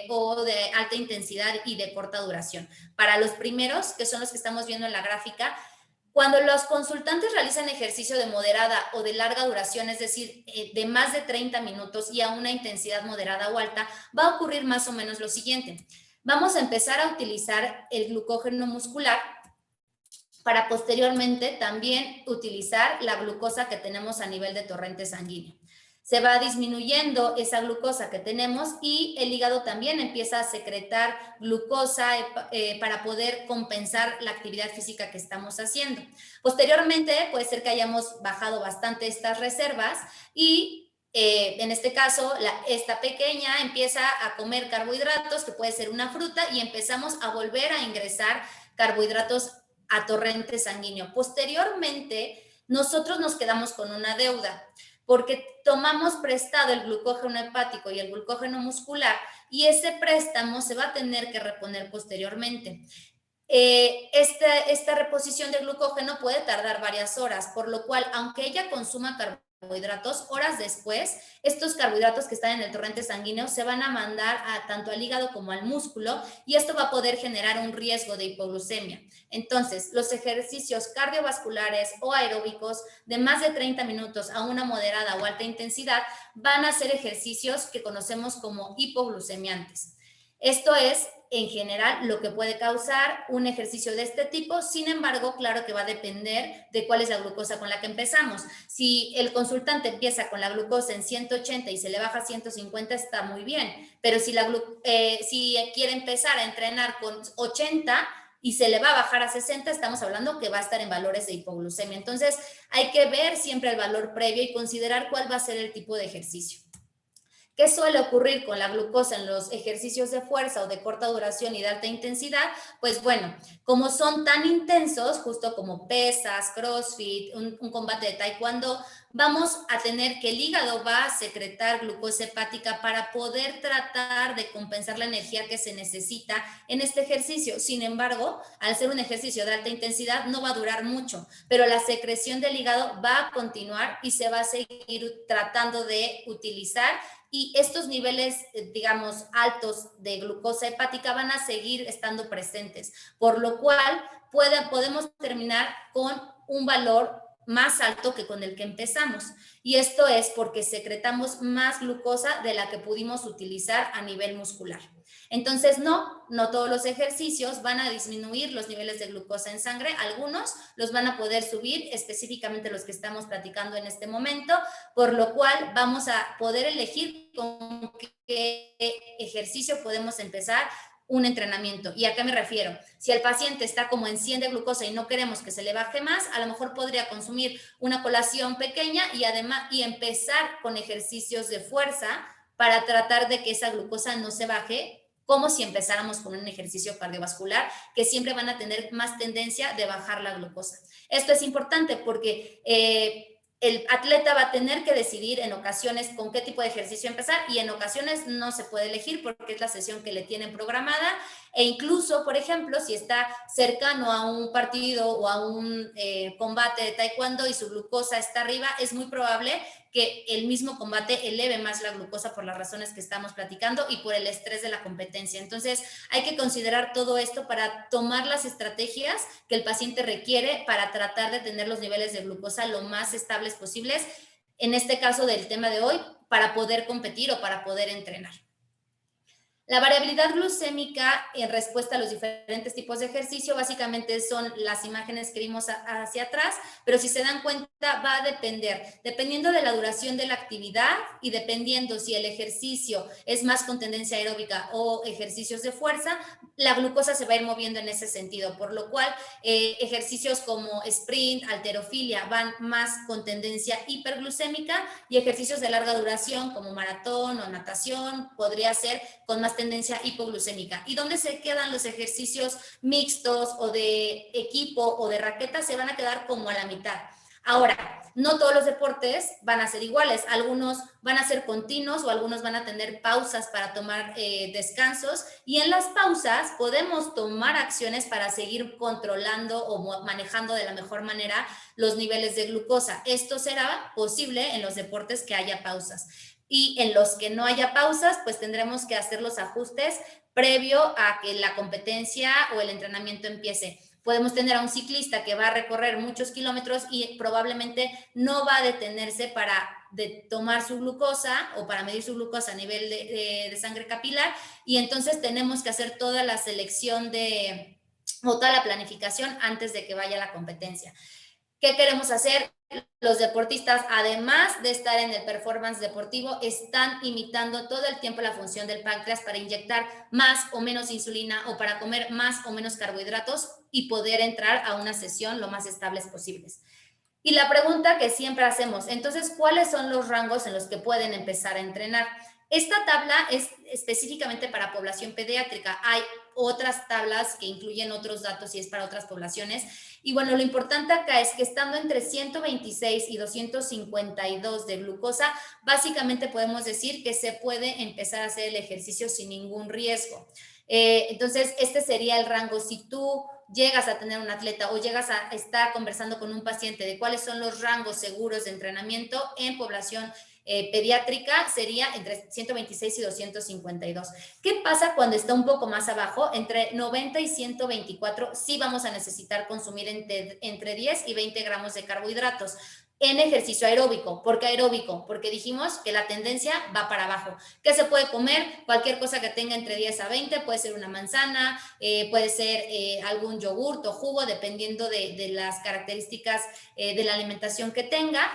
o de alta intensidad y de corta duración. Para los primeros, que son los que estamos viendo en la gráfica, cuando los consultantes realizan ejercicio de moderada o de larga duración, es decir, de más de 30 minutos y a una intensidad moderada o alta, va a ocurrir más o menos lo siguiente. Vamos a empezar a utilizar el glucógeno muscular para posteriormente también utilizar la glucosa que tenemos a nivel de torrente sanguíneo. Se va disminuyendo esa glucosa que tenemos y el hígado también empieza a secretar glucosa para poder compensar la actividad física que estamos haciendo. Posteriormente puede ser que hayamos bajado bastante estas reservas y en este caso esta pequeña empieza a comer carbohidratos, que puede ser una fruta, y empezamos a volver a ingresar carbohidratos a torrente sanguíneo. Posteriormente, nosotros nos quedamos con una deuda, porque tomamos prestado el glucógeno hepático y el glucógeno muscular y ese préstamo se va a tener que reponer posteriormente. Esta reposición de glucógeno puede tardar varias horas, por lo cual, aunque ella consuma carbohidratos, horas después, estos carbohidratos que están en el torrente sanguíneo se van a mandar tanto al hígado como al músculo y esto va a poder generar un riesgo de hipoglucemia. Entonces, los ejercicios cardiovasculares o aeróbicos de más de 30 minutos a una moderada o alta intensidad van a ser ejercicios que conocemos como hipoglucemiantes. Esto es, en general, lo que puede causar un ejercicio de este tipo. Sin embargo, claro que va a depender de cuál es la glucosa con la que empezamos. Si el consultante empieza con la glucosa en 180 y se le baja a 150, está muy bien. Pero si quiere empezar a entrenar con 80 y se le va a bajar a 60, estamos hablando que va a estar en valores de hipoglucemia. Entonces, hay que ver siempre el valor previo y considerar cuál va a ser el tipo de ejercicio. ¿Qué suele ocurrir con la glucosa en los ejercicios de fuerza o de corta duración y de alta intensidad? Pues bueno, como son tan intensos, justo como pesas, crossfit, un combate de taekwondo, vamos a tener que el hígado va a secretar glucosa hepática para poder tratar de compensar la energía que se necesita en este ejercicio. Sin embargo, al ser un ejercicio de alta intensidad no va a durar mucho, pero la secreción del hígado va a continuar y se va a seguir tratando de utilizar y estos niveles, digamos, altos de glucosa hepática van a seguir estando presentes, por lo cual podemos terminar con un valor más alto que con el que empezamos. Y esto es porque secretamos más glucosa de la que pudimos utilizar a nivel muscular. Entonces, no todos los ejercicios van a disminuir los niveles de glucosa en sangre. Algunos los van a poder subir, específicamente los que estamos platicando en este momento, por lo cual vamos a poder elegir con qué ejercicio podemos empezar un entrenamiento. ¿Y a qué me refiero? Si el paciente está como en 100 de glucosa y no queremos que se le baje más, a lo mejor podría consumir una colación pequeña y empezar con ejercicios de fuerza para tratar de que esa glucosa no se baje, como si empezáramos con un ejercicio cardiovascular, que siempre van a tener más tendencia de bajar la glucosa. Esto es importante porque el atleta va a tener que decidir en ocasiones con qué tipo de ejercicio empezar, y en ocasiones no se puede elegir porque es la sesión que le tienen programada, e incluso, por ejemplo, si está cercano a un partido o a un combate de taekwondo y su glucosa está arriba, es muy probable que el mismo combate eleve más la glucosa por las razones que estamos platicando y por el estrés de la competencia. Entonces, hay que considerar todo esto para tomar las estrategias que el paciente requiere para tratar de tener los niveles de glucosa lo más estables posibles, en este caso del tema de hoy, para poder competir o para poder entrenar. La variabilidad glucémica en respuesta a los diferentes tipos de ejercicio básicamente son las imágenes que vimos hacia atrás, pero si se dan cuenta va a dependiendo de la duración de la actividad y dependiendo si el ejercicio es más con tendencia aeróbica o ejercicios de fuerza, la glucosa se va a ir moviendo en ese sentido, por lo cual ejercicios como sprint, halterofilia van más con tendencia hiperglucémica, y ejercicios de larga duración como maratón o natación podría ser con más tendencia hipoglucémica. ¿Y dónde se quedan los ejercicios mixtos o de equipo o de raqueta? Se van a quedar como a la mitad. Ahora, no todos los deportes van a ser iguales, algunos van a ser continuos o algunos van a tener pausas para tomar descansos, y en las pausas podemos tomar acciones para seguir controlando o manejando de la mejor manera los niveles de glucosa. Esto será posible en los deportes que haya pausas. Y en los que no haya pausas, pues tendremos que hacer los ajustes previo a que la competencia o el entrenamiento empiece. Podemos tener a un ciclista que va a recorrer muchos kilómetros y probablemente no va a detenerse para tomar su glucosa o para medir su glucosa a nivel de sangre capilar, y entonces tenemos que hacer toda la selección o toda la planificación antes de que vaya a la competencia. ¿Qué queremos hacer? Los deportistas, además de estar en el performance deportivo, están imitando todo el tiempo la función del páncreas para inyectar más o menos insulina o para comer más o menos carbohidratos y poder entrar a una sesión lo más estables posibles. Y la pregunta que siempre hacemos, entonces, ¿cuáles son los rangos en los que pueden empezar a entrenar? Esta tabla es específicamente para población pediátrica. Hay otras tablas que incluyen otros datos y es para otras poblaciones. Y bueno, lo importante acá es que estando entre 126 y 252 de glucosa, básicamente podemos decir que se puede empezar a hacer el ejercicio sin ningún riesgo. Entonces, este sería el rango. Si tú llegas a tener un atleta o llegas a estar conversando con un paciente de cuáles son los rangos seguros de entrenamiento en población pediátrica, sería entre 126 y 252. ¿Qué pasa cuando está un poco más abajo? Entre 90 y 124 sí vamos a necesitar consumir entre 10 y 20 gramos de carbohidratos en ejercicio aeróbico. ¿Por qué aeróbico? Porque dijimos que la tendencia va para abajo. ¿Qué se puede comer? Cualquier cosa que tenga entre 10 a 20, puede ser una manzana, puede ser algún yogurt o jugo, dependiendo de las características de la alimentación que tenga.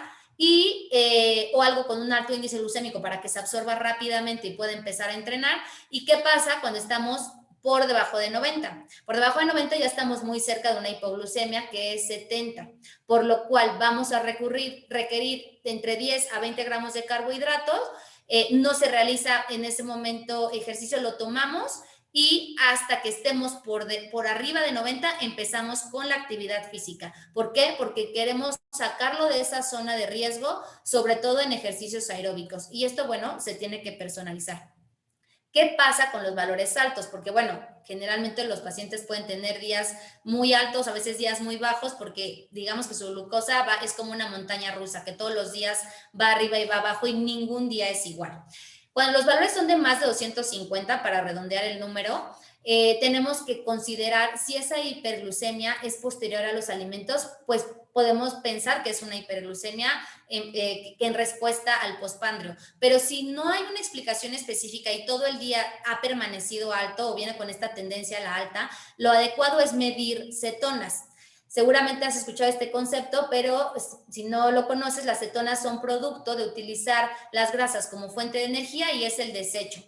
O algo con un alto índice glucémico para que se absorba rápidamente y pueda empezar a entrenar. ¿Y qué pasa cuando estamos por debajo de 90? Por debajo de 90 ya estamos muy cerca de una hipoglucemia que es 70, por lo cual vamos a requerir entre 10 a 20 gramos de carbohidratos. No se realiza en ese momento ejercicio, lo tomamos, y hasta que estemos por arriba de 90 empezamos con la actividad física. ¿Por qué? Porque queremos sacarlo de esa zona de riesgo, sobre todo en ejercicios aeróbicos. Y esto, bueno, se tiene que personalizar. ¿Qué pasa con los valores altos? Porque, bueno, generalmente los pacientes pueden tener días muy altos, a veces días muy bajos, porque digamos que su glucosa es como una montaña rusa, que todos los días va arriba y va abajo y ningún día es igual. Cuando los valores son de más de 250, para redondear el número, tenemos que considerar si esa hiperglucemia es posterior a los alimentos, pues podemos pensar que es una hiperglucemia en respuesta al postpandrio. Pero si no hay una explicación específica y todo el día ha permanecido alto o viene con esta tendencia a la alta, lo adecuado es medir cetonas. Seguramente has escuchado este concepto, pero si no lo conoces, las cetonas son producto de utilizar las grasas como fuente de energía y es el desecho.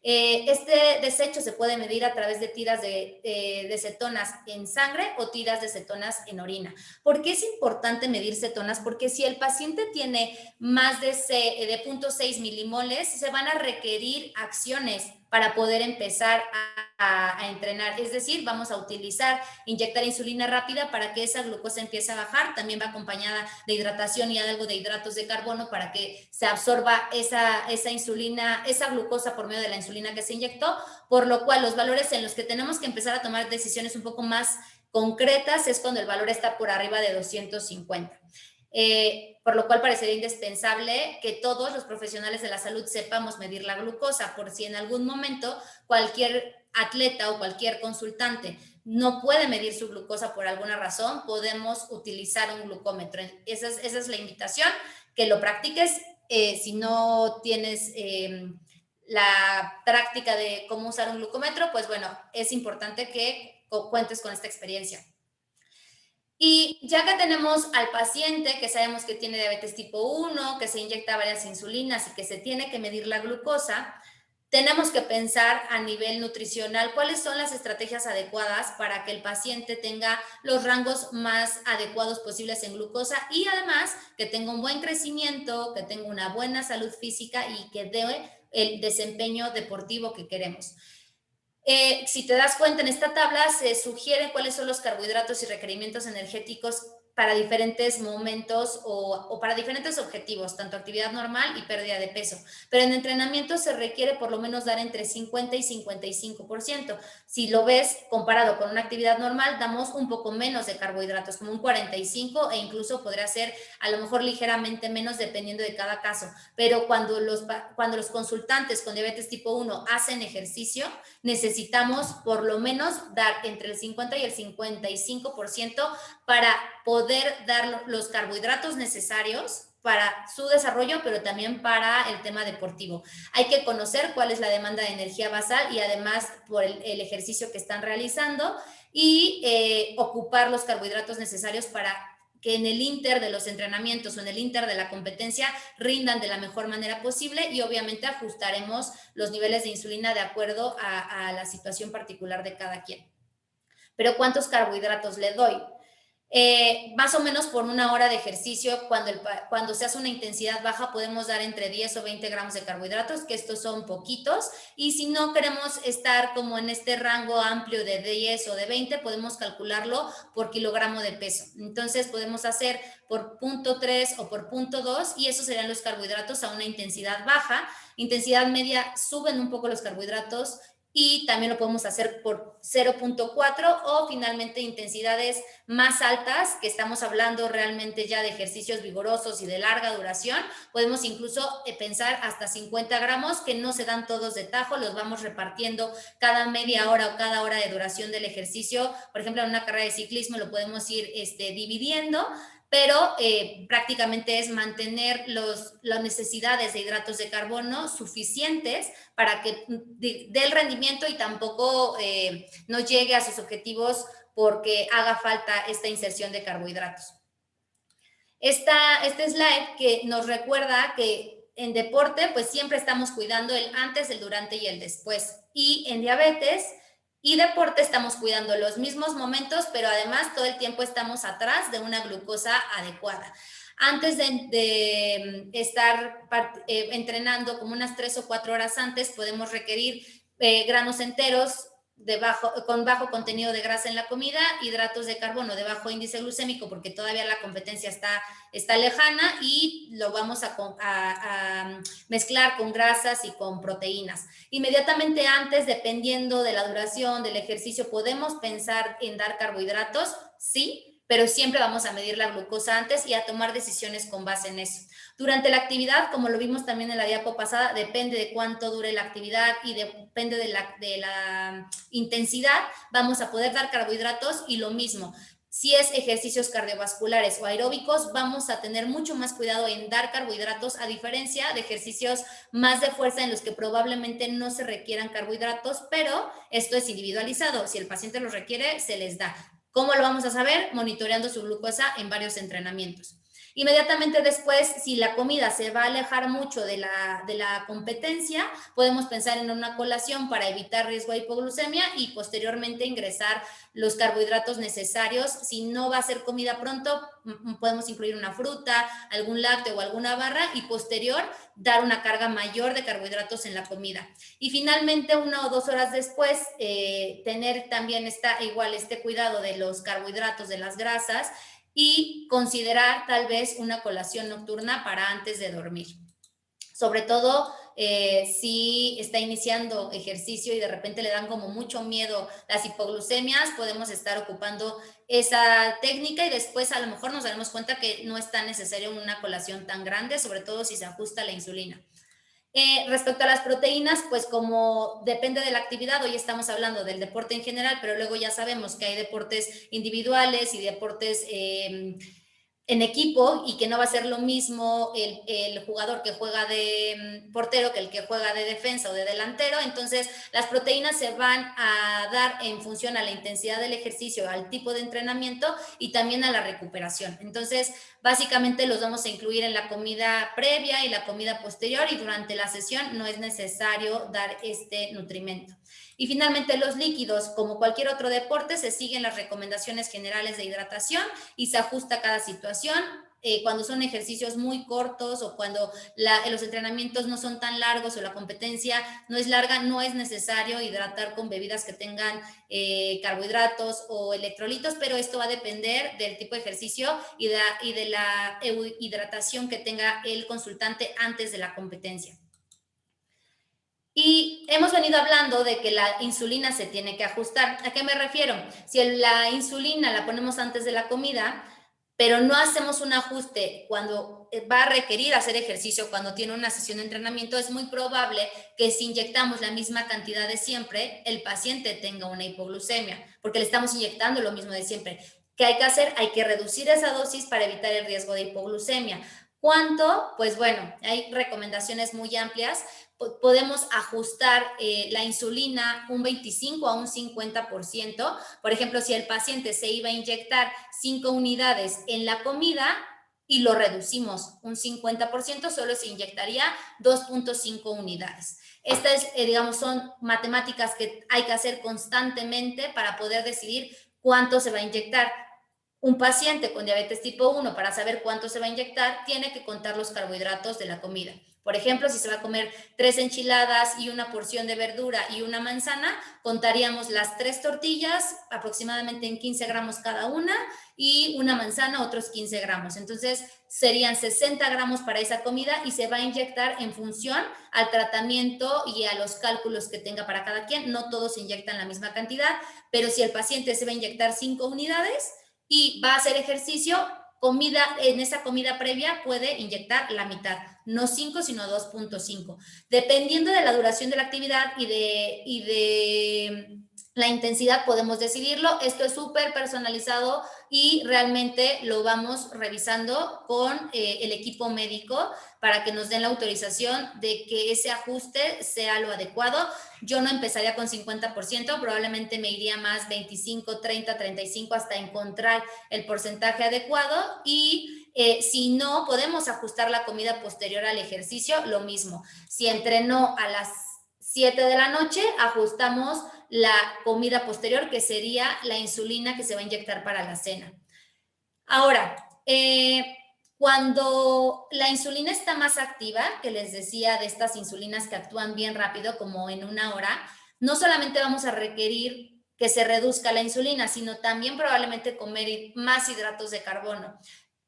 Este desecho se puede medir a través de tiras de cetonas en sangre o tiras de cetonas en orina. ¿Por qué es importante medir cetonas? Porque si el paciente tiene más de 0.6 milimoles, se van a requerir acciones para poder empezar a entrenar. Es decir, vamos a inyectar insulina rápida para que esa glucosa empiece a bajar. También va acompañada de hidratación y algo de hidratos de carbono para que se absorba esa insulina, esa glucosa por medio de la insulina que se inyectó, por lo cual los valores en los que tenemos que empezar a tomar decisiones un poco más concretas es cuando el valor está por arriba de 250. Por lo cual parecería indispensable que todos los profesionales de la salud sepamos medir la glucosa, por si en algún momento cualquier atleta o cualquier consultante no puede medir su glucosa por alguna razón, podemos utilizar un glucómetro. Esa es la invitación, que lo practiques. Si no tienes la práctica de cómo usar un glucómetro, pues bueno, es importante que cuentes con esta experiencia. Y ya que tenemos al paciente, que sabemos que tiene diabetes tipo 1, que se inyecta varias insulinas y que se tiene que medir la glucosa, tenemos que pensar a nivel nutricional cuáles son las estrategias adecuadas para que el paciente tenga los rangos más adecuados posibles en glucosa y además que tenga un buen crecimiento, que tenga una buena salud física y que dé el desempeño deportivo que queremos. Si te das cuenta, en esta tabla se sugiere cuáles son los carbohidratos y requerimientos energéticos para diferentes momentos o para diferentes objetivos, tanto actividad normal y pérdida de peso. Pero en entrenamiento se requiere por lo menos dar entre 50 y 55%. Si lo ves comparado con una actividad normal, damos un poco menos de carbohidratos, como un 45 e incluso podría ser a lo mejor ligeramente menos dependiendo de cada caso. Pero cuando los consultantes con diabetes tipo 1 hacen ejercicio, necesitamos por lo menos dar entre el 50 y el 55% para poder dar los carbohidratos necesarios para su desarrollo, pero también para el tema deportivo. Hay que conocer cuál es la demanda de energía basal y además por el ejercicio que están realizando y ocupar los carbohidratos necesarios para que en el inter de los entrenamientos o en el inter de la competencia rindan de la mejor manera posible y obviamente ajustaremos los niveles de insulina de acuerdo a la situación particular de cada quien. Pero ¿cuántos carbohidratos le doy? Más o menos por una hora de ejercicio, cuando se hace una intensidad baja, podemos dar entre 10 o 20 gramos de carbohidratos, que estos son poquitos, y si no queremos estar como en este rango amplio de 10 o de 20, podemos calcularlo por kilogramo de peso. Entonces podemos hacer por 0.3 o por 0.2 y esos serían los carbohidratos a una intensidad baja. Intensidad media suben un poco los carbohidratos y también lo podemos hacer por 0.4 o finalmente intensidades más altas, que estamos hablando realmente ya de ejercicios vigorosos y de larga duración. Podemos incluso pensar hasta 50 gramos, que no se dan todos de tajo, los vamos repartiendo cada media hora o cada hora de duración del ejercicio. Por ejemplo, en una carrera de ciclismo lo podemos ir dividiendo, pero prácticamente es mantener las necesidades de hidratos de carbono suficientes para que dé el rendimiento y tampoco no llegue a sus objetivos porque haga falta esta inserción de carbohidratos. Este slide que nos recuerda que en deporte pues siempre estamos cuidando el antes, el durante y el después, y en diabetes y deporte estamos cuidando los mismos momentos, pero además todo el tiempo estamos atrás de una glucosa adecuada. Antes de estar entrenando como unas 3 o 4 horas antes, podemos requerir granos enteros con bajo contenido de grasa en la comida, hidratos de carbono de bajo índice glucémico porque todavía la competencia está lejana y lo vamos a mezclar con grasas y con proteínas. Inmediatamente antes, dependiendo de la duración del ejercicio, ¿podemos pensar en dar carbohidratos? Sí, pero siempre vamos a medir la glucosa antes y a tomar decisiones con base en eso. Durante la actividad, como lo vimos también en la diapo pasada, depende de cuánto dure la actividad y depende de la intensidad, vamos a poder dar carbohidratos y lo mismo. Si es ejercicios cardiovasculares o aeróbicos, vamos a tener mucho más cuidado en dar carbohidratos, a diferencia de ejercicios más de fuerza en los que probablemente no se requieran carbohidratos, pero esto es individualizado. Si el paciente los requiere, se les da. ¿Cómo lo vamos a saber? Monitoreando su glucosa en varios entrenamientos. Inmediatamente después, si la comida se va a alejar mucho de la competencia, podemos pensar en una colación para evitar riesgo de hipoglucemia y posteriormente ingresar los carbohidratos necesarios. Si no va a ser comida pronto, podemos incluir una fruta, algún lácteo o alguna barra y posterior dar una carga mayor de carbohidratos en la comida. Y finalmente, 1 o 2 horas después, tener también este cuidado de los carbohidratos, de las grasas, y considerar tal vez una colación nocturna para antes de dormir. Sobre todo si está iniciando ejercicio y de repente le dan como mucho miedo las hipoglucemias, podemos estar ocupando esa técnica y después a lo mejor nos daremos cuenta que no es tan necesario una colación tan grande, sobre todo si se ajusta la insulina. Respecto a las proteínas, pues como depende de la actividad, hoy estamos hablando del deporte en general, pero luego ya sabemos que hay deportes individuales y deportes en equipo y que no va a ser lo mismo el jugador que juega de portero que el que juega de defensa o de delantero. Entonces, las proteínas se van a dar en función a la intensidad del ejercicio, al tipo de entrenamiento y también a la recuperación. Entonces, básicamente los vamos a incluir en la comida previa y la comida posterior, y durante la sesión no es necesario dar este nutrimento. Y finalmente, los líquidos, como cualquier otro deporte, se siguen las recomendaciones generales de hidratación y se ajusta a cada situación. Cuando son ejercicios muy cortos o cuando los entrenamientos no son tan largos o la competencia no es larga, no es necesario hidratar con bebidas que tengan carbohidratos o electrolitos, pero esto va a depender del tipo de ejercicio y de la hidratación que tenga el consultante antes de la competencia. Y hemos venido hablando de que la insulina se tiene que ajustar. ¿A qué me refiero? Si la insulina la ponemos antes de la comida, pero no hacemos un ajuste cuando va a requerir hacer ejercicio, cuando tiene una sesión de entrenamiento, es muy probable que si inyectamos la misma cantidad de siempre, el paciente tenga una hipoglucemia, porque le estamos inyectando lo mismo de siempre. ¿Qué hay que hacer? Hay que reducir esa dosis para evitar el riesgo de hipoglucemia. ¿Cuánto? Pues bueno, hay recomendaciones muy amplias. Podemos ajustar la insulina un 25 a un 50%. Por ejemplo, si el paciente se iba a inyectar 5 unidades en la comida y lo reducimos un 50%, solo se inyectaría 2.5 unidades. Estas, digamos, son matemáticas que hay que hacer constantemente para poder decidir cuánto se va a inyectar. Un paciente con diabetes tipo 1, para saber cuánto se va a inyectar, tiene que contar los carbohidratos de la comida. Por ejemplo, si se va a comer 3 enchiladas y una porción de verdura y una manzana, contaríamos las 3 tortillas aproximadamente en 15 gramos cada una y una manzana otros 15 gramos. Entonces, serían 60 gramos para esa comida y se va a inyectar en función al tratamiento y a los cálculos que tenga para cada quien. No todos se inyectan la misma cantidad, pero si el paciente se va a inyectar 5 unidades y va a hacer ejercicio, en esa comida previa puede inyectar la mitad, no 5, sino 2.5. Dependiendo de la duración de la actividad y de la intensidad podemos decidirlo. Esto es súper personalizado y realmente lo vamos revisando con el equipo médico para que nos den la autorización de que ese ajuste sea lo adecuado. Yo no empezaría con 50%, probablemente me iría más 25, 30, 35 hasta encontrar el porcentaje adecuado. Y si no, podemos ajustar la comida posterior al ejercicio, lo mismo. Si entrenó a las 7 de la noche, ajustamos la comida posterior, que sería la insulina que se va a inyectar para la cena. Ahora, cuando la insulina está más activa, que les decía de estas insulinas que actúan bien rápido, como en 1 hora, no solamente vamos a requerir que se reduzca la insulina, sino también probablemente comer más hidratos de carbono.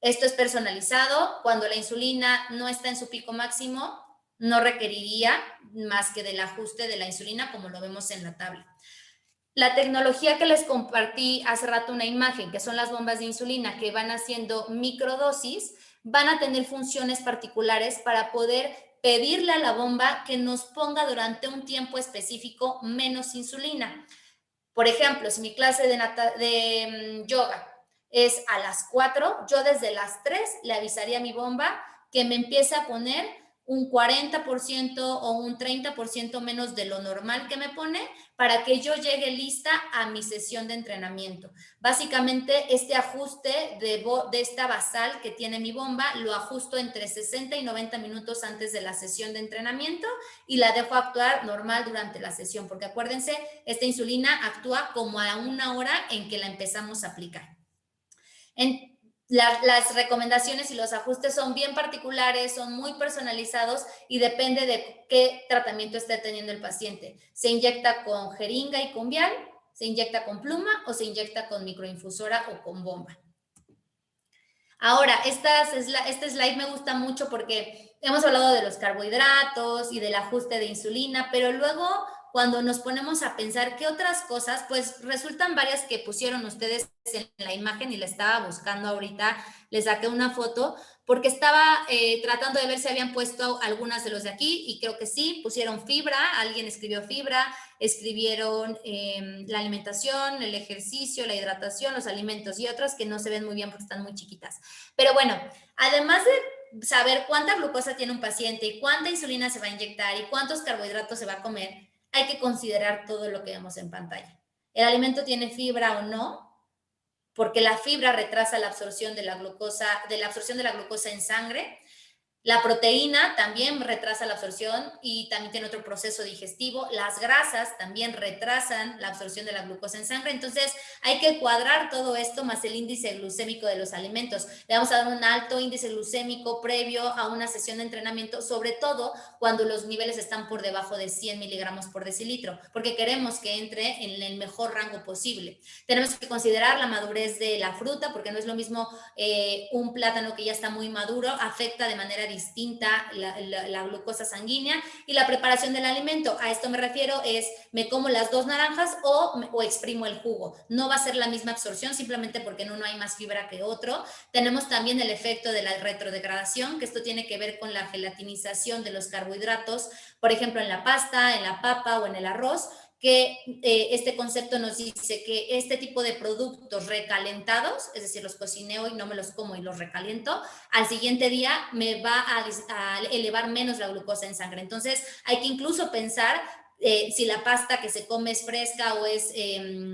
Esto es personalizado. Cuando la insulina no está en su pico máximo, no requeriría más que del ajuste de la insulina, como lo vemos en la tabla. La tecnología que les compartí hace rato una imagen, que son las bombas de insulina que van haciendo microdosis, van a tener funciones particulares para poder pedirle a la bomba que nos ponga durante un tiempo específico menos insulina. Por ejemplo, si mi clase de yoga es a las 4, yo desde las 3 le avisaría a mi bomba que me empiece a poner un 40% o un 30% menos de lo normal que me pone para que yo llegue lista a mi sesión de entrenamiento. Básicamente, este ajuste de esta basal que tiene mi bomba lo ajusto entre 60 y 90 minutos antes de la sesión de entrenamiento y la dejo actuar normal durante la sesión, porque acuérdense, esta insulina actúa como a 1 hora en que la empezamos a aplicar. Las recomendaciones y los ajustes son bien particulares, son muy personalizados y depende de qué tratamiento esté teniendo el paciente. ¿Se inyecta con jeringa y con vial? ¿Se inyecta con pluma o se inyecta con microinfusora o con bomba? Ahora, este slide me gusta mucho porque hemos hablado de los carbohidratos y del ajuste de insulina, pero luego cuando nos ponemos a pensar qué otras cosas, pues resultan varias que pusieron ustedes en la imagen y la estaba buscando ahorita, les saqué una foto, porque estaba tratando de ver si habían puesto algunas de los de aquí y creo que sí, pusieron fibra, alguien escribió fibra, escribieron la alimentación, el ejercicio, la hidratación, los alimentos y otras que no se ven muy bien porque están muy chiquitas. Pero bueno, además de saber cuánta glucosa tiene un paciente y cuánta insulina se va a inyectar y cuántos carbohidratos se va a comer, hay que considerar todo lo que vemos en pantalla. ¿El alimento tiene fibra o no? Porque la fibra retrasa la absorción de la glucosa, en sangre. La proteína también retrasa la absorción y también tiene otro proceso digestivo. Las grasas también retrasan la absorción de la glucosa en sangre. Entonces, hay que cuadrar todo esto más el índice glucémico de los alimentos. Le vamos a dar un alto índice glucémico previo a una sesión de entrenamiento, sobre todo cuando los niveles están por debajo de 100 miligramos por decilitro, porque queremos que entre en el mejor rango posible. Tenemos que considerar la madurez de la fruta, porque no es lo mismo un plátano que ya está muy maduro, afecta de manera distinta la glucosa sanguínea y la preparación del alimento. A esto me refiero es, me como las 2 naranjas o exprimo el jugo. No va a ser la misma absorción simplemente porque en uno hay más fibra que otro. Tenemos también el efecto de la retrodegradación, que esto tiene que ver con la gelatinización de los carbohidratos, por ejemplo, en la pasta, en la papa o en el arroz, que este concepto nos dice que este tipo de productos recalentados, es decir, los cocineo y no me los como y los recaliento, al siguiente día me va a elevar menos la glucosa en sangre. Entonces, hay que incluso pensar si la pasta que se come es fresca o es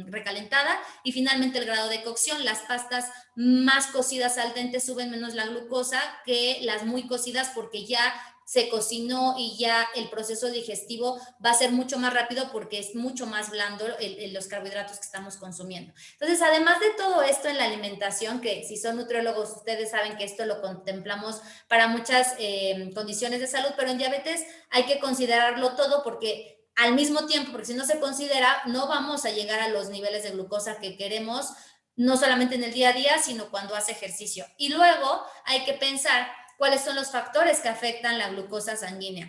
recalentada, y finalmente el grado de cocción. Las pastas más cocidas al dente suben menos la glucosa que las muy cocidas porque ya se cocinó y ya el proceso digestivo va a ser mucho más rápido porque es mucho más blando los carbohidratos que estamos consumiendo. Entonces, además de todo esto en la alimentación, que si son nutriólogos, ustedes saben que esto lo contemplamos para muchas condiciones de salud, pero en diabetes hay que considerarlo todo porque al mismo tiempo, porque si no se considera, no vamos a llegar a los niveles de glucosa que queremos, no solamente en el día a día, sino cuando hace ejercicio. Y luego hay que pensar cuáles son los factores que afectan la glucosa sanguínea.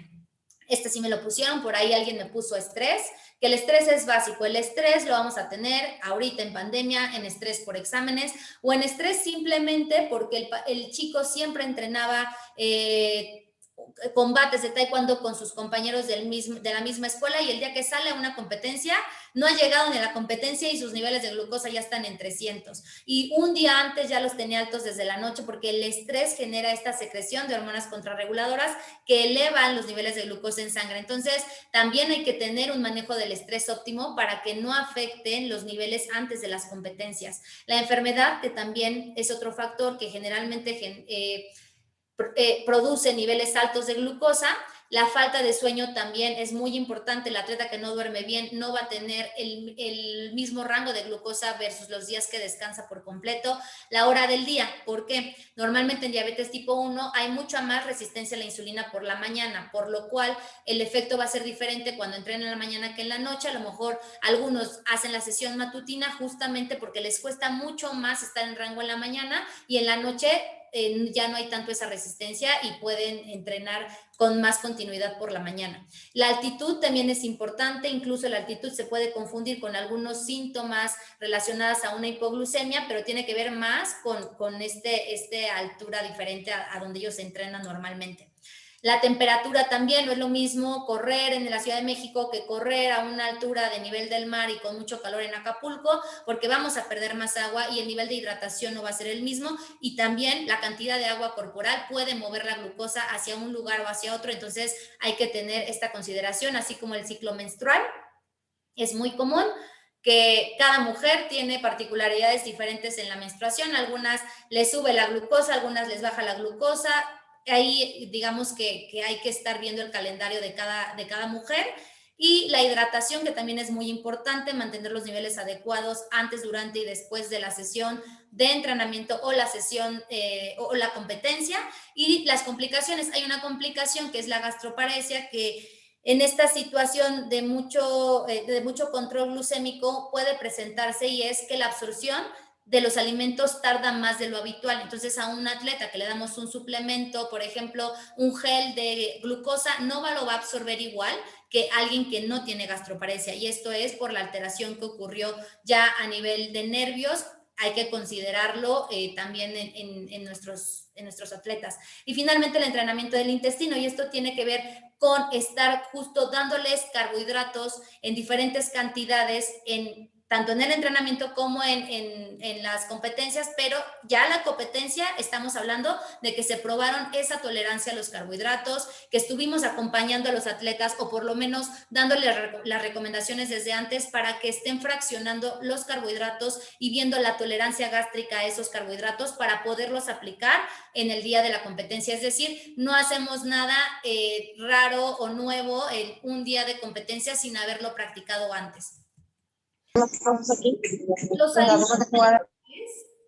Este sí me lo pusieron, por ahí alguien me puso estrés, que el estrés es básico. El estrés lo vamos a tener ahorita en pandemia, en estrés por exámenes o en estrés simplemente porque el chico siempre entrenaba combates de taekwondo con sus compañeros de la misma escuela y el día que sale a una competencia no ha llegado ni a la competencia y sus niveles de glucosa ya están en 300 y un día antes ya los tenía altos desde la noche porque el estrés genera esta secreción de hormonas contrarreguladoras que elevan los niveles de glucosa en sangre. Entonces también hay que tener un manejo del estrés óptimo para que no afecten los niveles antes de las competencias. La enfermedad, que también es otro factor que generalmente produce niveles altos de glucosa. La falta de sueño también es muy importante. El atleta que no duerme bien no va a tener el mismo rango de glucosa versus los días que descansa por completo. La hora del día, ¿por qué? Normalmente en diabetes tipo 1 hay mucha más resistencia a la insulina por la mañana, por lo cual el efecto va a ser diferente cuando entrenan en la mañana que en la noche. A lo mejor algunos hacen la sesión matutina justamente porque les cuesta mucho más estar en rango en la mañana y en la noche ya no hay tanto esa resistencia y pueden entrenar con más continuidad por la mañana. La altitud también es importante, incluso la altitud se puede confundir con algunos síntomas relacionados a una hipoglucemia, pero tiene que ver más con esta altura diferente a donde ellos entrenan normalmente. La temperatura también no es lo mismo correr en la Ciudad de México que correr a una altura de nivel del mar y con mucho calor en Acapulco, porque vamos a perder más agua y el nivel de hidratación no va a ser el mismo, y también la cantidad de agua corporal puede mover la glucosa hacia un lugar o hacia otro, entonces hay que tener esta consideración, así como el ciclo menstrual. Es muy común que cada mujer tiene particularidades diferentes en la menstruación, algunas les sube la glucosa, algunas les baja la glucosa. Ahí digamos que hay que estar viendo el calendario de cada mujer, y la hidratación, que también es muy importante, mantener los niveles adecuados antes, durante y después de la sesión de entrenamiento o la sesión o la competencia. Y las complicaciones, hay una complicación que es la gastroparesia, que en esta situación de mucho control glucémico puede presentarse, y es que la absorción de los alimentos tarda más de lo habitual. Entonces, a un atleta que le damos un suplemento, por ejemplo, un gel de glucosa, no lo va a absorber igual que alguien que no tiene gastroparesia. Y esto es por la alteración que ocurrió ya a nivel de nervios. Hay que considerarlo también en nuestros atletas. Y finalmente, el entrenamiento del intestino, y esto tiene que ver con estar justo dándoles carbohidratos en diferentes cantidades tanto en el entrenamiento como en las competencias, pero ya la competencia estamos hablando de que se probaron esa tolerancia a los carbohidratos, que estuvimos acompañando a los atletas o por lo menos dándoles las recomendaciones desde antes para que estén fraccionando los carbohidratos y viendo la tolerancia gástrica a esos carbohidratos para poderlos aplicar en el día de la competencia. Es decir, no hacemos nada raro o nuevo en un día de competencia sin haberlo practicado antes. Los alimentos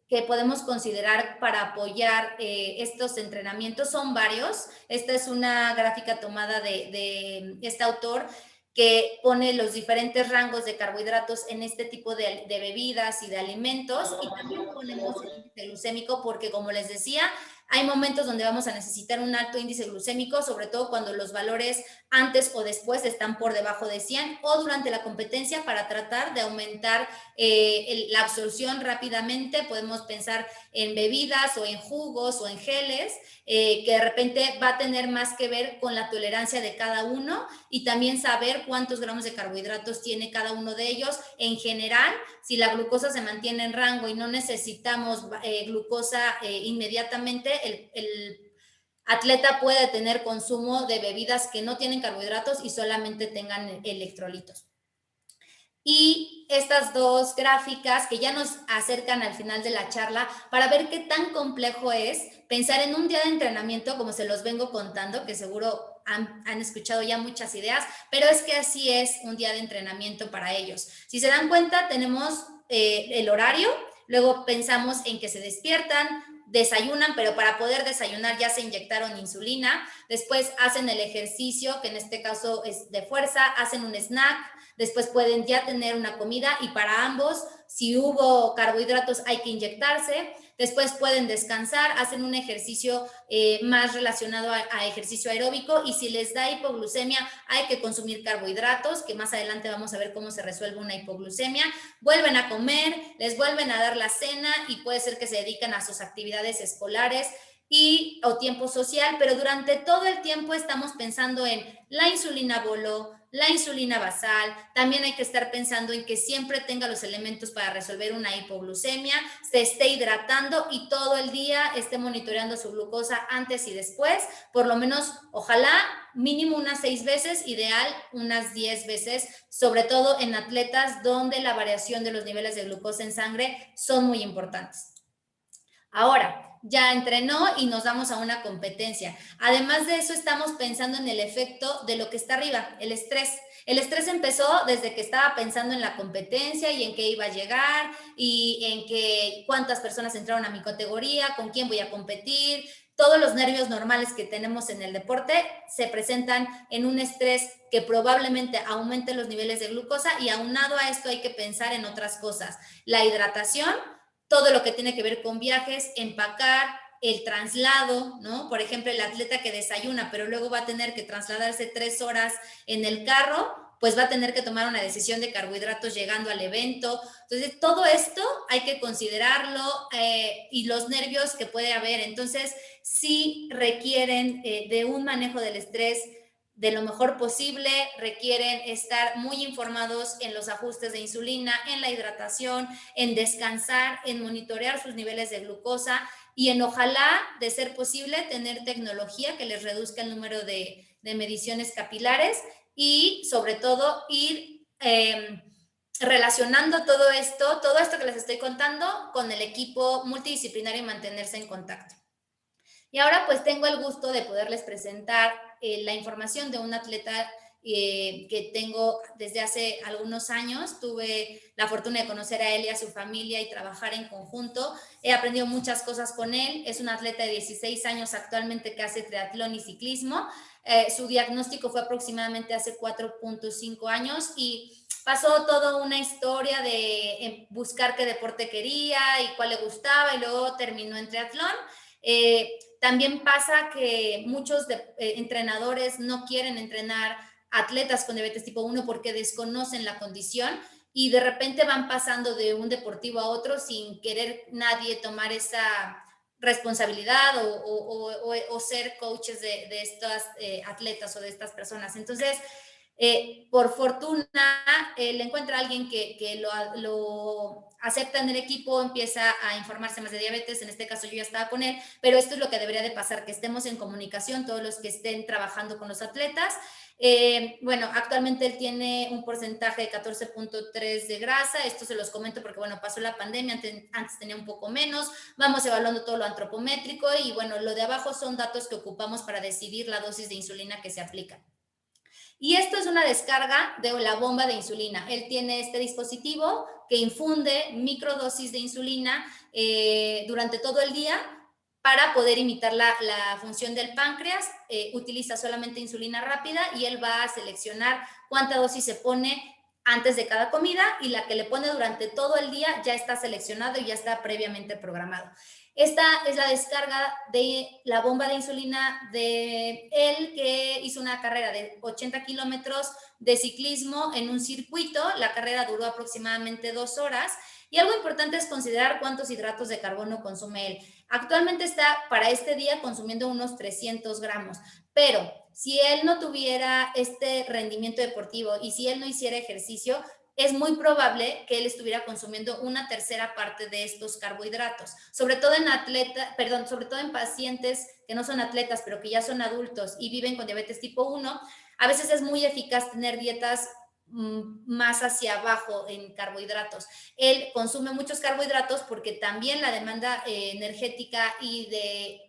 que podemos considerar para apoyar estos entrenamientos son varios. Esta es una gráfica tomada de este autor, que pone los diferentes rangos de carbohidratos en este tipo de bebidas y de alimentos, y también ponemos el índice glucémico, porque como les decía, hay momentos donde vamos a necesitar un alto índice glucémico, sobre todo cuando los valores antes o después están por debajo de 100, o durante la competencia, para tratar de aumentar la absorción rápidamente. Podemos pensar en bebidas o en jugos o en geles, que de repente va a tener más que ver con la tolerancia de cada uno, y también saber cuántos gramos de carbohidratos tiene cada uno de ellos. En general, si la glucosa se mantiene en rango y no necesitamos glucosa inmediatamente, el atleta puede tener consumo de bebidas que no tienen carbohidratos y solamente tengan electrolitos. Y estas dos gráficas que ya nos acercan al final de la charla para ver qué tan complejo es pensar en un día de entrenamiento, como se los vengo contando, que seguro han escuchado ya muchas ideas, pero es que así es un día de entrenamiento para ellos. Si se dan cuenta, tenemos el horario, luego pensamos en que se despiertan, desayunan, pero para poder desayunar ya se inyectaron insulina, después hacen el ejercicio, que en este caso es de fuerza, hacen un snack, después pueden ya tener una comida, y para ambos, si hubo carbohidratos, hay que inyectarse. Después pueden descansar, hacen un ejercicio más relacionado a ejercicio aeróbico, y si les da hipoglucemia, hay que consumir carbohidratos, que más adelante vamos a ver cómo se resuelve una hipoglucemia. Vuelven a comer, les vuelven a dar la cena, y puede ser que se dedican a sus actividades escolares o tiempo social, pero durante todo el tiempo estamos pensando en la insulina bolo, la insulina basal. También hay que estar pensando en que siempre tenga los elementos para resolver una hipoglucemia, se esté hidratando y todo el día esté monitoreando su glucosa antes y después, por lo menos, ojalá, mínimo unas 6 veces, ideal unas 10 veces, sobre todo en atletas donde la variación de los niveles de glucosa en sangre son muy importantes. Ahora, ya entrenó y nos vamos a una competencia. Además de eso, estamos pensando en el efecto de lo que está arriba, el estrés. El estrés empezó desde que estaba pensando en la competencia y en qué iba a llegar y en cuántas personas entraron a mi categoría, con quién voy a competir. Todos los nervios normales que tenemos en el deporte se presentan en un estrés que probablemente aumente los niveles de glucosa, y aunado a esto hay que pensar en otras cosas. La hidratación, todo lo que tiene que ver con viajes, empacar, el traslado, ¿no? Por ejemplo, el atleta que desayuna, pero luego va a tener que trasladarse 3 horas en el carro, pues va a tener que tomar una decisión de carbohidratos llegando al evento. Entonces, todo esto hay que considerarlo y los nervios que puede haber. Entonces, sí requieren de un manejo del estrés de lo mejor posible, requieren estar muy informados en los ajustes de insulina, en la hidratación, en descansar, en monitorear sus niveles de glucosa y en ojalá, de ser posible, tener tecnología que les reduzca el número de mediciones capilares y sobre todo ir relacionando todo esto que les estoy contando con el equipo multidisciplinario y mantenerse en contacto. Y ahora pues tengo el gusto de poderles presentar la información de un atleta que tengo desde hace algunos años. Tuve la fortuna de conocer a él y a su familia y trabajar en conjunto. He aprendido muchas cosas con él. Es un atleta de 16 años actualmente que hace triatlón y ciclismo. Su diagnóstico fue aproximadamente hace 4.5 años y pasó toda una historia de buscar qué deporte quería y cuál le gustaba y luego terminó en triatlón. También pasa que muchos entrenadores no quieren entrenar atletas con diabetes tipo 1 porque desconocen la condición y de repente van pasando de un deportivo a otro sin querer nadie tomar esa responsabilidad o ser coaches de estas atletas o de estas personas. Entonces, por fortuna, él encuentra a alguien que lo acepta en el equipo, empieza a informarse más de diabetes, en este caso yo ya estaba con él, pero esto es lo que debería de pasar, que estemos en comunicación todos los que estén trabajando con los atletas. Bueno, actualmente él tiene un porcentaje de 14.3 de grasa, esto se los comento porque, bueno, pasó la pandemia, antes tenía un poco menos, vamos evaluando todo lo antropométrico y, bueno, lo de abajo son datos que ocupamos para decidir la dosis de insulina que se aplica. Y esto es una descarga de la bomba de insulina. Él tiene este dispositivo que infunde microdosis de insulina durante todo el día para poder imitar la función del páncreas. Utiliza solamente insulina rápida y él va a seleccionar cuánta dosis se pone antes de cada comida y la que le pone durante todo el día ya está seleccionado y ya está previamente programado. Esta es la descarga de la bomba de insulina de él, que hizo una carrera de 80 kilómetros de ciclismo en un circuito. La carrera duró aproximadamente 2 horas. Y algo importante es considerar cuántos hidratos de carbono consume él. Actualmente está para este día consumiendo unos 300 gramos, pero si él no tuviera este rendimiento deportivo y si él no hiciera ejercicio, es muy probable que él estuviera consumiendo una tercera parte de estos carbohidratos, sobre todo en pacientes que no son atletas, pero que ya son adultos y viven con diabetes tipo 1. A veces es muy eficaz tener dietas más hacia abajo en carbohidratos. Él consume muchos carbohidratos porque también la demanda energética y de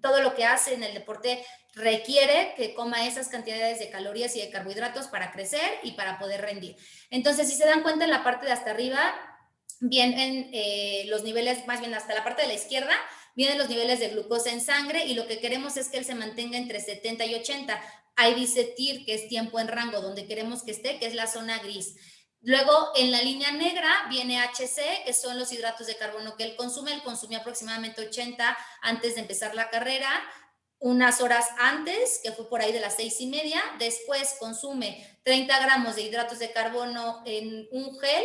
todo lo que hace en el deporte requiere que coma esas cantidades de calorías y de carbohidratos para crecer y para poder rendir. Entonces, si se dan cuenta, en la parte de hasta arriba vienen los niveles, más bien hasta la parte de la izquierda, vienen los niveles de glucosa en sangre y lo que queremos es que él se mantenga entre 70 y 80. Ahí dice TIR, que es tiempo en rango, donde queremos que esté, que es la zona gris. Luego, en la línea negra viene HC, que son los hidratos de carbono que él consume. Él consumió aproximadamente 80 antes de empezar la carrera, unas horas antes, que fue por ahí de las 6:30. Después consume 30 gramos de hidratos de carbono en un gel.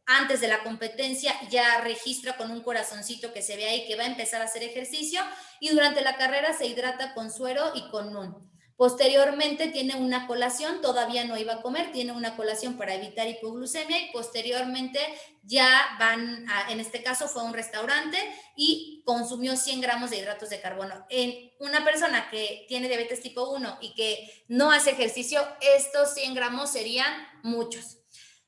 Antes de la competencia ya registra con un corazoncito que se ve ahí que va a empezar a hacer ejercicio y durante la carrera se hidrata con suero y con NUN. Posteriormente tiene una colación, todavía no iba a comer, tiene una colación para evitar hipoglucemia y posteriormente ya van, en este caso fue a un restaurante y consumió 100 gramos de hidratos de carbono. En una persona que tiene diabetes tipo 1 y que no hace ejercicio, estos 100 gramos serían muchos.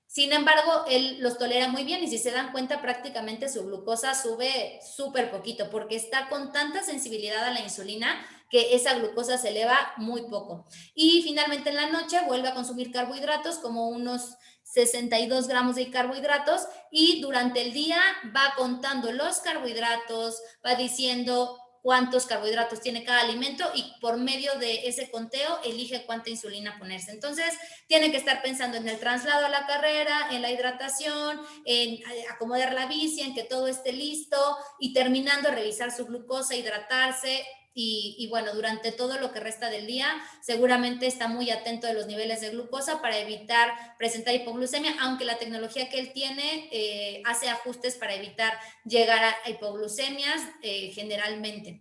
Sin embargo, él los tolera muy bien y si se dan cuenta, prácticamente su glucosa sube súper poquito porque está con tanta sensibilidad a la insulina que esa glucosa se eleva muy poco. Y finalmente en la noche vuelve a consumir carbohidratos, como unos 62 gramos de carbohidratos, y durante el día va contando los carbohidratos, va diciendo cuántos carbohidratos tiene cada alimento y por medio de ese conteo elige cuánta insulina ponerse. Entonces, tiene que estar pensando en el traslado a la carrera, en la hidratación, en acomodar la bici, en que todo esté listo y terminando revisar su glucosa, hidratarse. Y bueno, durante todo lo que resta del día, seguramente está muy atento de los niveles de glucosa para evitar presentar hipoglucemia, aunque la tecnología que él tiene hace ajustes para evitar llegar a hipoglucemias generalmente.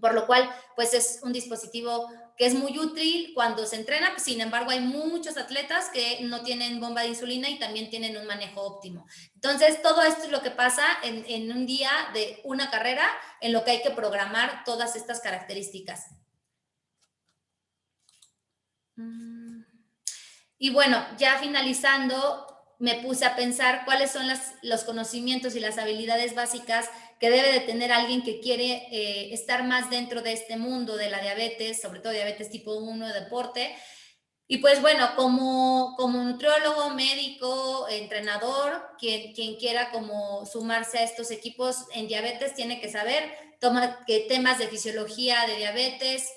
Por lo cual, pues es un dispositivo que es muy útil cuando se entrena. Sin embargo, hay muchos atletas que no tienen bomba de insulina y también tienen un manejo óptimo. Entonces, todo esto es lo que pasa en un día de una carrera, en lo que hay que programar todas estas características. Y bueno, ya finalizando, me puse a pensar cuáles son los conocimientos y las habilidades básicas que debe de tener alguien que quiere estar más dentro de este mundo de la diabetes, sobre todo diabetes tipo 1, deporte. Y pues bueno, como nutriólogo, médico, entrenador, quien quiera como sumarse a estos equipos en diabetes tiene que saber temas de fisiología de diabetes,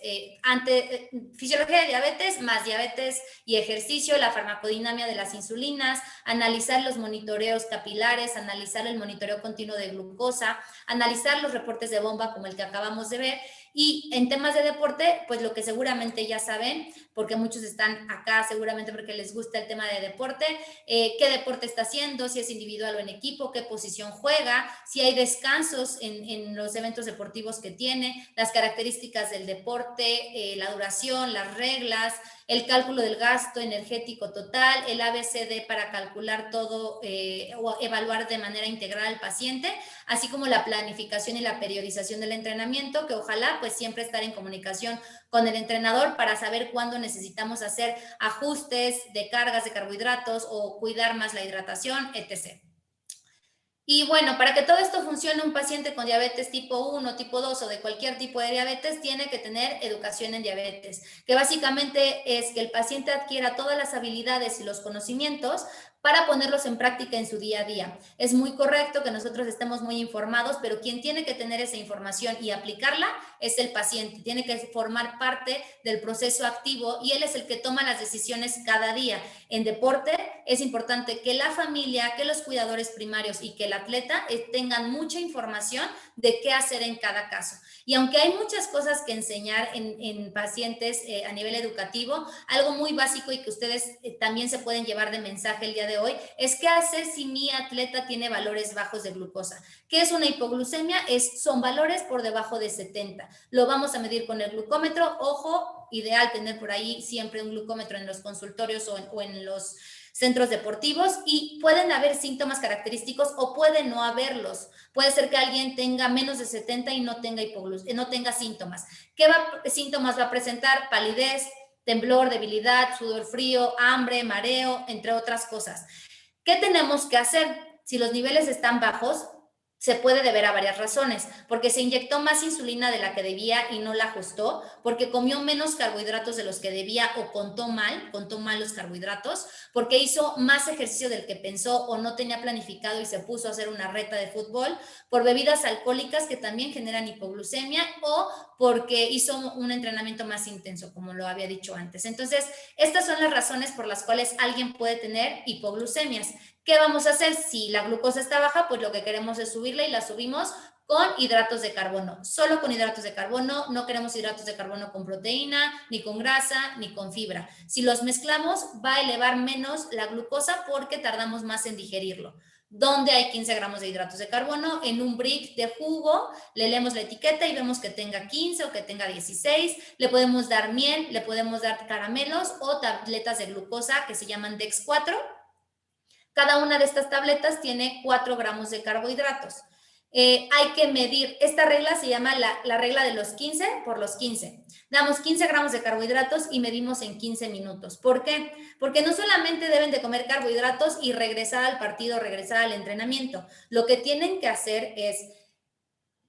fisiología de diabetes más diabetes y ejercicio, la farmacodinamia de las insulinas, analizar los monitoreos capilares, analizar el monitoreo continuo de glucosa, analizar los reportes de bomba como el que acabamos de ver. Y en temas de deporte, pues lo que seguramente ya saben, porque muchos están acá seguramente porque les gusta el tema de deporte, qué deporte está haciendo, si es individual o en equipo, qué posición juega, si hay descansos en los eventos deportivos que tiene, las características del deporte, la duración, las reglas, el cálculo del gasto energético total, el ABCD para calcular todo o evaluar de manera integral al paciente, así como la planificación y la periodización del entrenamiento, que ojalá pues siempre estar en comunicación con el entrenador para saber cuándo necesitamos hacer ajustes de cargas de carbohidratos o cuidar más la hidratación, etc. Y bueno, para que todo esto funcione, un paciente con diabetes tipo 1, tipo 2 o de cualquier tipo de diabetes tiene que tener educación en diabetes, que básicamente es que el paciente adquiera todas las habilidades y los conocimientos para ponerlos en práctica en su día a día. Es muy correcto que nosotros estemos muy informados, pero quien tiene que tener esa información y aplicarla es el paciente. Tiene que formar parte del proceso activo y él es el que toma las decisiones cada día. En deporte es importante que la familia, que los cuidadores primarios y que el atleta tengan mucha información de qué hacer en cada caso. Y aunque hay muchas cosas que enseñar en pacientes a nivel educativo, algo muy básico y que ustedes también se pueden llevar de mensaje el día de hoy es qué hacer si mi atleta tiene valores bajos de glucosa. ¿Qué es una hipoglucemia? Son valores por debajo de 70. Lo vamos a medir con el glucómetro. Ojo, ideal tener por ahí siempre un glucómetro en los consultorios o en los centros deportivos, y pueden haber síntomas característicos o pueden no haberlos. Puede ser que alguien tenga menos de 70 y no tenga no tenga síntomas. ¿Qué síntomas va a presentar? Palidez, temblor, debilidad, sudor frío, hambre, mareo, entre otras cosas. ¿Qué tenemos que hacer? Si los niveles están bajos, se puede deber a varias razones, porque se inyectó más insulina de la que debía y no la ajustó, porque comió menos carbohidratos de los que debía o contó mal los carbohidratos, porque hizo más ejercicio del que pensó o no tenía planificado y se puso a hacer una reta de fútbol, por bebidas alcohólicas que también generan hipoglucemia o porque hizo un entrenamiento más intenso, como lo había dicho antes. Entonces, estas son las razones por las cuales alguien puede tener hipoglucemias. ¿Qué vamos a hacer? Si la glucosa está baja, pues lo que queremos es subirla y la subimos con hidratos de carbono. Solo con hidratos de carbono, no queremos hidratos de carbono con proteína, ni con grasa, ni con fibra. Si los mezclamos, va a elevar menos la glucosa porque tardamos más en digerirlo. ¿Dónde hay 15 gramos de hidratos de carbono? En un brick de jugo, le leemos la etiqueta y vemos que tenga 15 o que tenga 16. Le podemos dar miel, le podemos dar caramelos o tabletas de glucosa que se llaman Dex4. Cada una de estas tabletas tiene 4 gramos de carbohidratos. Hay que medir, esta regla se llama la regla de los 15 por los 15. Damos 15 gramos de carbohidratos y medimos en 15 minutos. ¿Por qué? Porque no solamente deben de comer carbohidratos y regresar al partido, regresar al entrenamiento. Lo que tienen que hacer es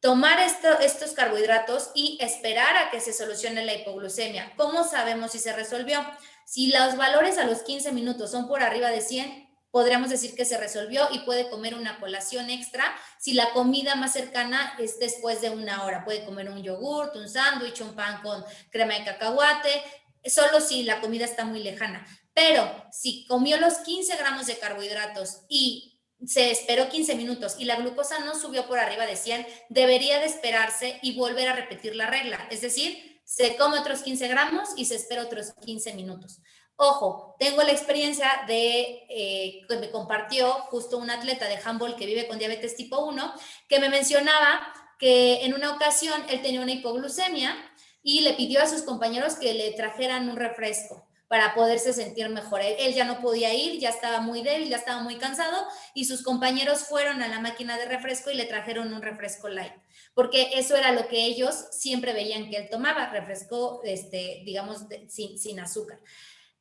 tomar estos carbohidratos y esperar a que se solucione la hipoglucemia. ¿Cómo sabemos si se resolvió? Si los valores a los 15 minutos son por arriba de 100, podríamos decir que se resolvió y puede comer una colación extra si la comida más cercana es después de 1 hora. Puede comer un yogurt, un sándwich, un pan con crema de cacahuate, solo si la comida está muy lejana. Pero si comió los 15 gramos de carbohidratos y se esperó 15 minutos y la glucosa no subió por arriba de 100, debería de esperarse y volver a repetir la regla. Es decir, se come otros 15 gramos y se espera otros 15 minutos. Ojo, tengo la experiencia que me compartió justo un atleta de handball que vive con diabetes tipo 1, que me mencionaba que en una ocasión él tenía una hipoglucemia y le pidió a sus compañeros que le trajeran un refresco para poderse sentir mejor. Él ya no podía ir, ya estaba muy débil, ya estaba muy cansado, y sus compañeros fueron a la máquina de refresco y le trajeron un refresco light, porque eso era lo que ellos siempre veían que él tomaba, refresco, digamos, sin azúcar.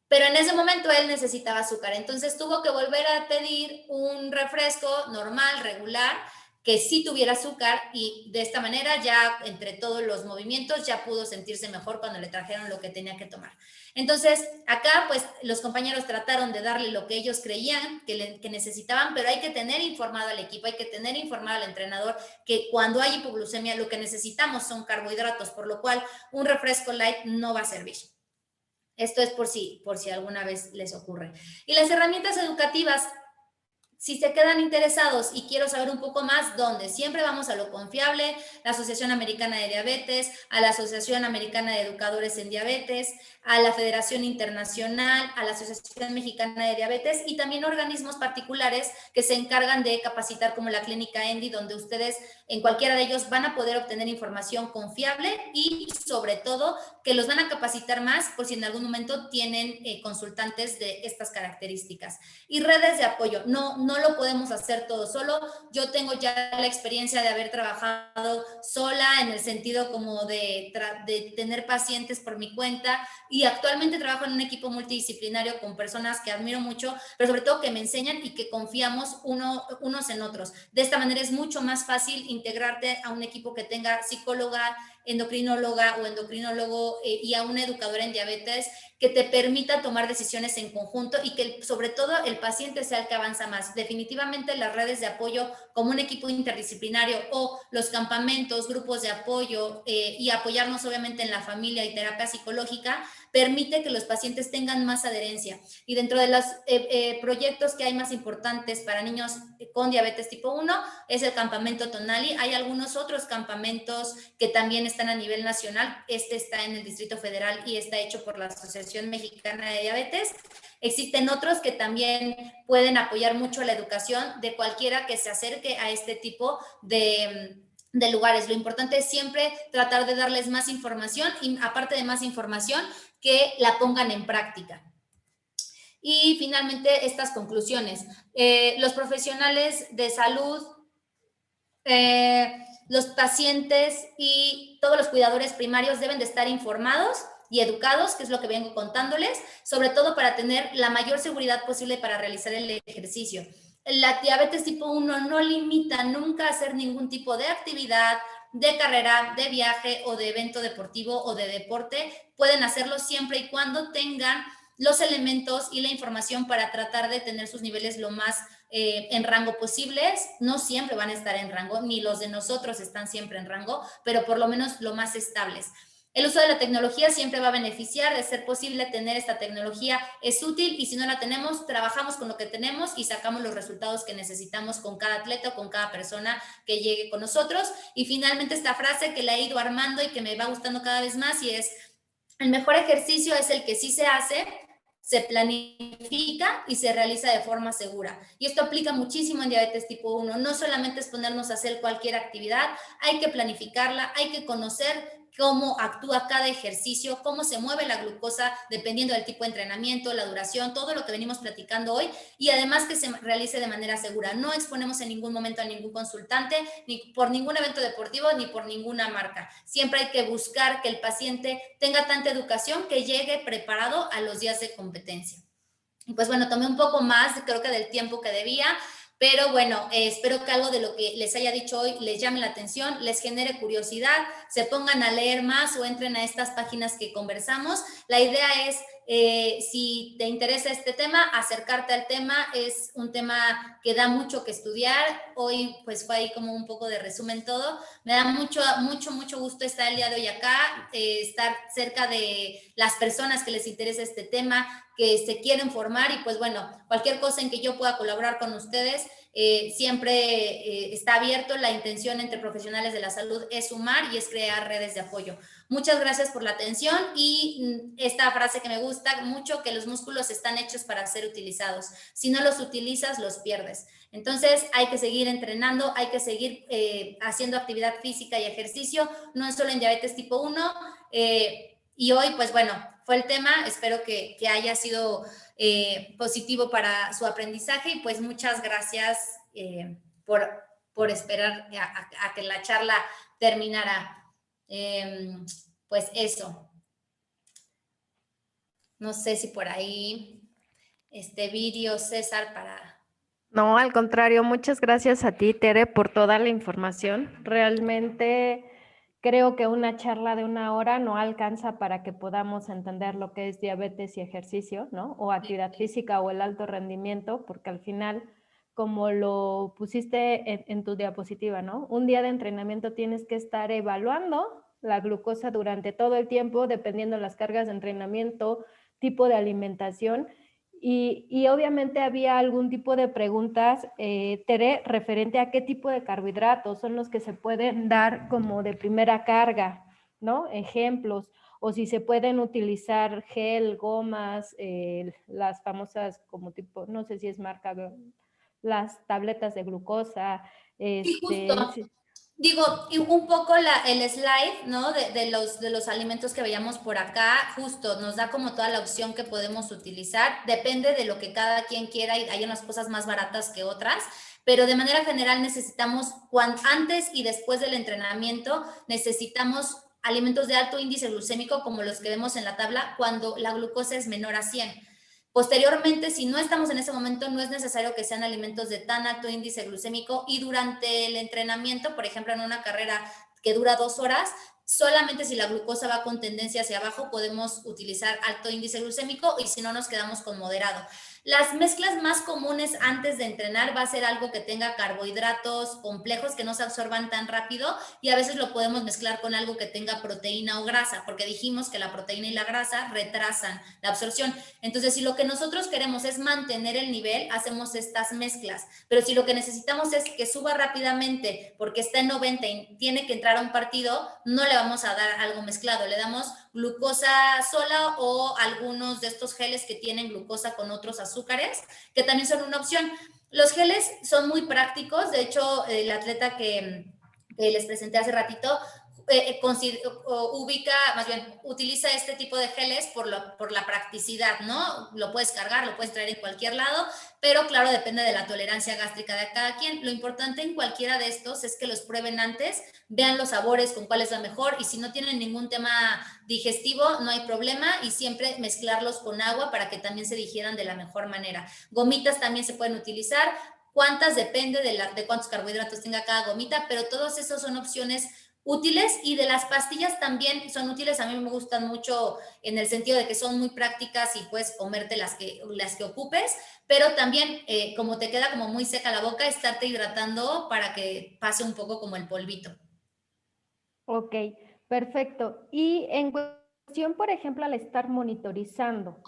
Pero en ese momento él necesitaba azúcar, entonces tuvo que volver a pedir un refresco normal, regular, que sí tuviera azúcar, y de esta manera ya entre todos los movimientos ya pudo sentirse mejor cuando le trajeron lo que tenía que tomar. Entonces acá pues los compañeros trataron de darle lo que ellos creían que necesitaban, pero hay que tener informado al equipo, hay que tener informado al entrenador que cuando hay hipoglucemia lo que necesitamos son carbohidratos, por lo cual un refresco light no va a servir. Esto es por si alguna vez les ocurre. Y las herramientas educativas, si se quedan interesados y quiero saber un poco más, ¿dónde? Siempre vamos a lo confiable, la Asociación Americana de Diabetes, a la Asociación Americana de Educadores en Diabetes, a la Federación Internacional, a la Asociación Mexicana de Diabetes, y también organismos particulares que se encargan de capacitar, como la Clínica Endy, donde ustedes en cualquiera de ellos van a poder obtener información confiable y sobre todo que los van a capacitar más por si en algún momento tienen consultantes de estas características. Y redes de apoyo, no lo podemos hacer todo solo. Yo tengo ya la experiencia de haber trabajado sola en el sentido como de tener pacientes por mi cuenta, y actualmente trabajo en un equipo multidisciplinario con personas que admiro mucho, pero sobre todo que me enseñan y que confiamos unos en otros. De esta manera es mucho más fácil integrarte a un equipo que tenga psicóloga, endocrinóloga o endocrinólogo y a una educadora en diabetes, que te permita tomar decisiones en conjunto y que sobre todo el paciente sea el que avanza más. Definitivamente las redes de apoyo como un equipo interdisciplinario o los campamentos, grupos de apoyo y apoyarnos obviamente en la familia y terapia psicológica permite que los pacientes tengan más adherencia. Y dentro de los proyectos que hay más importantes para niños con diabetes tipo 1 es el campamento Tonali. Hay algunos otros campamentos que también están a nivel nacional. Este está en el Distrito Federal y está hecho por la Asociación Mexicana de Diabetes. Existen otros que también pueden apoyar mucho la educación de cualquiera que se acerque a este tipo de lugares. Lo importante es siempre tratar de darles más información y aparte de más información, que la pongan en práctica. Y finalmente estas conclusiones. Los profesionales de salud, los pacientes y todos los cuidadores primarios deben de estar informados y educados, que es lo que vengo contándoles, sobre todo para tener la mayor seguridad posible para realizar el ejercicio. La diabetes tipo 1 no limita nunca a hacer ningún tipo de actividad, de carrera, de viaje o de evento deportivo o de deporte. Pueden hacerlo siempre y cuando tengan los elementos y la información para tratar de tener sus niveles lo más en rango posibles. No siempre van a estar en rango, ni los de nosotros están siempre en rango, pero por lo menos lo más estables. El uso de la tecnología siempre va a beneficiar. De ser posible tener esta tecnología es útil, y si no la tenemos, trabajamos con lo que tenemos y sacamos los resultados que necesitamos con cada atleta o con cada persona que llegue con nosotros. Y finalmente esta frase que la he ido armando y que me va gustando cada vez más, y es: el mejor ejercicio es el que sí se hace, se planifica y se realiza de forma segura. Y esto aplica muchísimo en diabetes tipo 1. No solamente es ponernos a hacer cualquier actividad, hay que planificarla, hay que conocer cómo actúa cada ejercicio, cómo se mueve la glucosa dependiendo del tipo de entrenamiento, la duración, todo lo que venimos platicando hoy, y además que se realice de manera segura. No exponemos en ningún momento a ningún consultante, ni por ningún evento deportivo, ni por ninguna marca. Siempre hay que buscar que el paciente tenga tanta educación que llegue preparado a los días de competencia. Y pues bueno, tomé un poco más, creo que del tiempo que debía. Pero bueno, espero que algo de lo que les haya dicho hoy les llame la atención, les genere curiosidad, se pongan a leer más o entren a estas páginas que conversamos. La idea es Si te interesa este tema, acercarte al tema. Es un tema que da mucho que estudiar. Hoy pues fue ahí como un poco de resumen todo. Me da mucho gusto estar el día de hoy acá, estar cerca de las personas que les interesa este tema, que se quieren formar, y pues bueno, cualquier cosa en que yo pueda colaborar con ustedes, siempre está abierto. La intención entre profesionales de la salud es sumar y es crear redes de apoyo. Muchas gracias por la atención, y esta frase que me gusta mucho, que los músculos están hechos para ser utilizados. Si no los utilizas, los pierdes. Entonces hay que seguir entrenando, hay que seguir haciendo actividad física y ejercicio, no es solo en diabetes tipo 1. Y hoy, pues bueno, fue el tema. Espero que haya sido positivo para su aprendizaje, y pues muchas gracias por esperar a que la charla terminara. Pues eso. No sé si por ahí este vídeo, César, para... No, al contrario, muchas gracias a ti, Tere, por toda la información. Realmente creo que una charla de 1 hora no alcanza para que podamos entender lo que es diabetes y ejercicio, ¿no? O actividad física o el alto rendimiento, porque al final, como lo pusiste en tu diapositiva, ¿no? Un día de entrenamiento tienes que estar evaluando la glucosa durante todo el tiempo, dependiendo de las cargas de entrenamiento, tipo de alimentación. Y obviamente había algún tipo de preguntas, Tere, referente a qué tipo de carbohidratos son los que se pueden dar como de primera carga, ¿no? Ejemplos, o si se pueden utilizar gel, gomas, las famosas como tipo, no sé si es marca, las tabletas de glucosa. Sí, justo. Sí. Digo, y un poco el slide, ¿no? De los alimentos que veíamos por acá, justo nos da como toda la opción que podemos utilizar. Depende de lo que cada quien quiera, y hay unas cosas más baratas que otras, pero de manera general necesitamos, antes y después del entrenamiento, necesitamos alimentos de alto índice glucémico, como los que vemos en la tabla, cuando la glucosa es menor a 100. Posteriormente, si no estamos en ese momento, no es necesario que sean alimentos de tan alto índice glucémico, y durante el entrenamiento, por ejemplo, en una carrera que dura 2 horas, solamente si la glucosa va con tendencia hacia abajo podemos utilizar alto índice glucémico, y si no, nos quedamos con moderado. Las mezclas más comunes antes de entrenar va a ser algo que tenga carbohidratos complejos que no se absorban tan rápido, y a veces lo podemos mezclar con algo que tenga proteína o grasa, porque dijimos que la proteína y la grasa retrasan la absorción. Entonces, si lo que nosotros queremos es mantener el nivel, hacemos estas mezclas. Pero si lo que necesitamos es que suba rápidamente porque está en 90 y tiene que entrar a un partido, no le vamos a dar algo mezclado, le damos glucosa sola o algunos de estos geles que tienen glucosa con otros azúcares, que también son una opción. Los geles son muy prácticos. De hecho, el atleta que les presenté hace ratito utiliza este tipo de geles por la practicidad, ¿no? Lo puedes cargar, lo puedes traer en cualquier lado, pero claro, depende de la tolerancia gástrica de cada quien. Lo importante en cualquiera de estos es que los prueben antes, vean los sabores, con cuál es la mejor, y si no tienen ningún tema digestivo, no hay problema, y siempre mezclarlos con agua para que también se digieran de la mejor manera. Gomitas también se pueden utilizar. ¿Cuántas? Depende de cuántos carbohidratos tenga cada gomita, pero todos esos son opciones útiles. Y de las pastillas también son útiles. A mí me gustan mucho en el sentido de que son muy prácticas y puedes comerte las que ocupes, pero también como te queda como muy seca la boca, estarte hidratando para que pase un poco como el polvito. Ok, perfecto. Y en cuestión, por ejemplo, al estar monitorizando,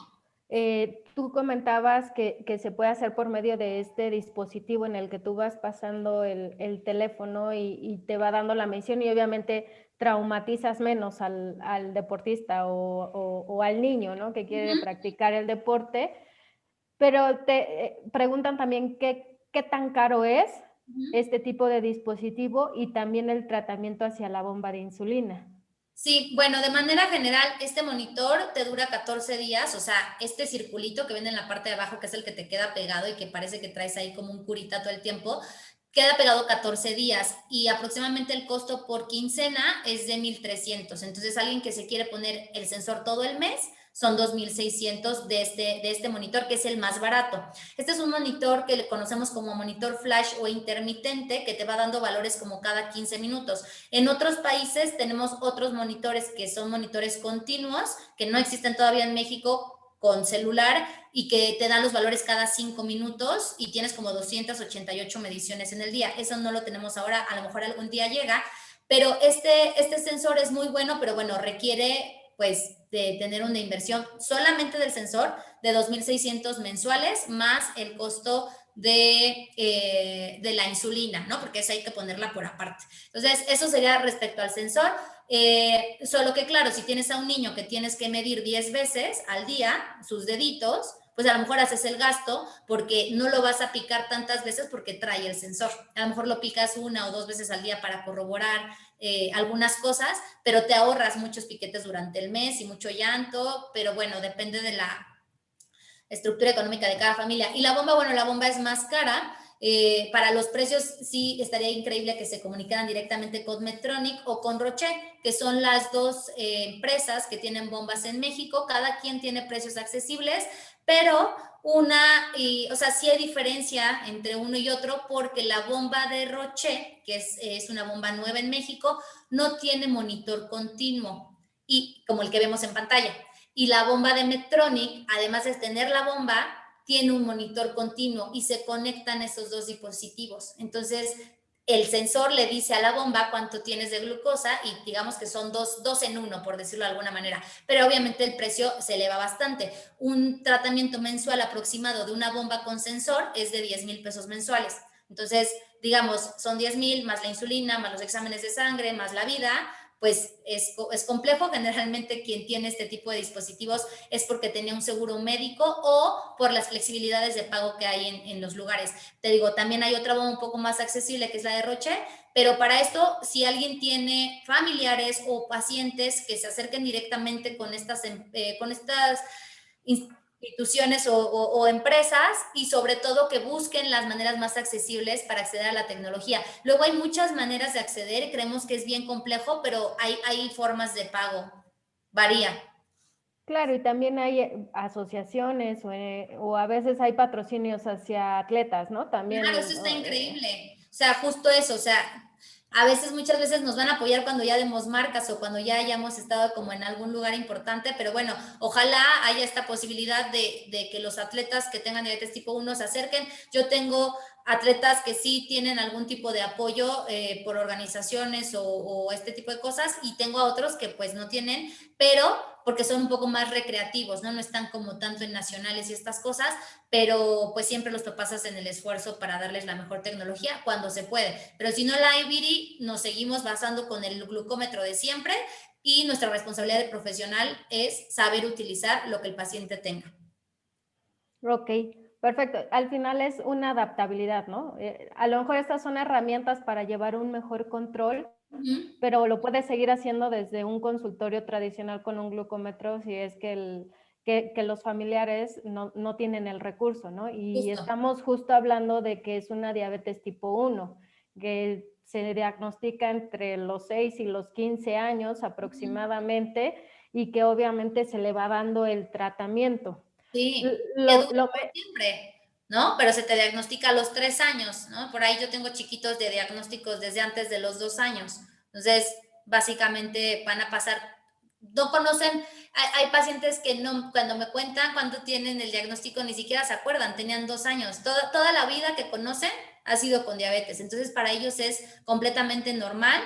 tú comentabas que se puede hacer por medio de este dispositivo en el que tú vas pasando el teléfono y te va dando la medición, y obviamente traumatizas menos al deportista o al niño, ¿no? Que quiere practicar el deporte, pero te preguntan también qué tan caro es este tipo de dispositivo y también el tratamiento hacia la bomba de insulina. Sí, bueno, de manera general, este monitor te dura 14 días, o sea, este circulito que ven en la parte de abajo, que es el que te queda pegado y que parece que traes ahí como un curita todo el tiempo, queda pegado 14 días, y aproximadamente el costo por quincena es de 1,300. Entonces, alguien que se quiere poner el sensor todo el mes, son 2,600 de este monitor, que es el más barato. Este es un monitor que le conocemos como monitor flash o intermitente, que te va dando valores como cada 15 minutos. En otros países tenemos otros monitores que son monitores continuos, que no existen todavía en México, con celular y que te dan los valores cada 5 minutos y tienes como 288 mediciones en el día. Eso no lo tenemos ahora, a lo mejor algún día llega, pero este sensor es muy bueno, pero bueno, requiere pues de tener una inversión solamente del sensor de 2,600 mensuales más el costo de la insulina, ¿no? Porque eso hay que ponerla por aparte. Entonces, eso sería respecto al sensor. Solo que, claro, si tienes a un niño que tienes que medir 10 veces al día sus deditos, pues a lo mejor haces el gasto porque no lo vas a picar tantas veces porque trae el sensor. A lo mejor lo picas 1 o 2 veces al día para corroborar algunas cosas, pero te ahorras muchos piquetes durante el mes y mucho llanto, pero bueno, depende de la estructura económica de cada familia. Y la bomba, bueno, la bomba es más cara. Para los precios sí estaría increíble que se comunicaran directamente con Medtronic o con Roche, que son las dos empresas que tienen bombas en México. Cada quien tiene precios accesibles, pero o sea, sí hay diferencia entre uno y otro porque la bomba de Roche, que es una bomba nueva en México, no tiene monitor continuo y como el que vemos en pantalla. Y la bomba de Medtronic, además de tener la bomba, tiene un monitor continuo y se conectan esos dos dispositivos. Entonces, el sensor le dice a la bomba cuánto tienes de glucosa y digamos que son dos en uno, por decirlo de alguna manera. Pero obviamente el precio se eleva bastante. Un tratamiento mensual aproximado de una bomba con sensor es de 10,000 pesos mensuales. Entonces, digamos, son 10,000 más la insulina, más los exámenes de sangre, más la vida, pues es complejo. Generalmente quien tiene este tipo de dispositivos es porque tenía un seguro médico o por las flexibilidades de pago que hay en los lugares. Te digo, también hay otra bomba un poco más accesible que es la de Roche, pero para esto, si alguien tiene familiares o pacientes que se acerquen directamente con estas instituciones o empresas y sobre todo que busquen las maneras más accesibles para acceder a la tecnología. Luego hay muchas maneras de acceder, creemos que es bien complejo, pero hay formas de pago, varía. Claro, y también hay asociaciones o a veces hay patrocinios hacia atletas, ¿no? También. Claro, eso está increíble. O sea, justo eso, o sea, a veces, muchas veces nos van a apoyar cuando ya demos marcas o cuando ya hayamos estado como en algún lugar importante, pero bueno, ojalá haya esta posibilidad de que los atletas que tengan diabetes tipo 1 se acerquen. Yo tengo atletas que sí tienen algún tipo de apoyo por organizaciones o este tipo de cosas y tengo a otros que pues no tienen, pero porque son un poco más recreativos, ¿no? No están como tanto en nacionales y estas cosas, pero pues siempre los papás hacen el esfuerzo para darles la mejor tecnología cuando se puede. Pero si no la hay, Viri, nos seguimos basando con el glucómetro de siempre y nuestra responsabilidad de profesional es saber utilizar lo que el paciente tenga. Ok, perfecto. Al final es una adaptabilidad, ¿no? A lo mejor estas son herramientas para llevar un mejor control, pero lo puedes seguir haciendo desde un consultorio tradicional con un glucómetro si es que, que los familiares no tienen el recurso, ¿no? Y Justo. estamos justo hablando de que es una diabetes tipo 1, que se diagnostica entre los 6 y los 15 años aproximadamente y que obviamente se le va dando el tratamiento. Sí, que dura siempre, ¿no? Pero se te diagnostica a los 3 años, ¿no? Por ahí yo tengo chiquitos de diagnósticos desde antes de los 2 años. Entonces, básicamente van a pasar, no conocen, hay pacientes que no, cuando me cuentan cuando tienen el diagnóstico ni siquiera se acuerdan, tenían 2 años. Toda la vida que conocen ha sido con diabetes. Entonces, para ellos es completamente normal.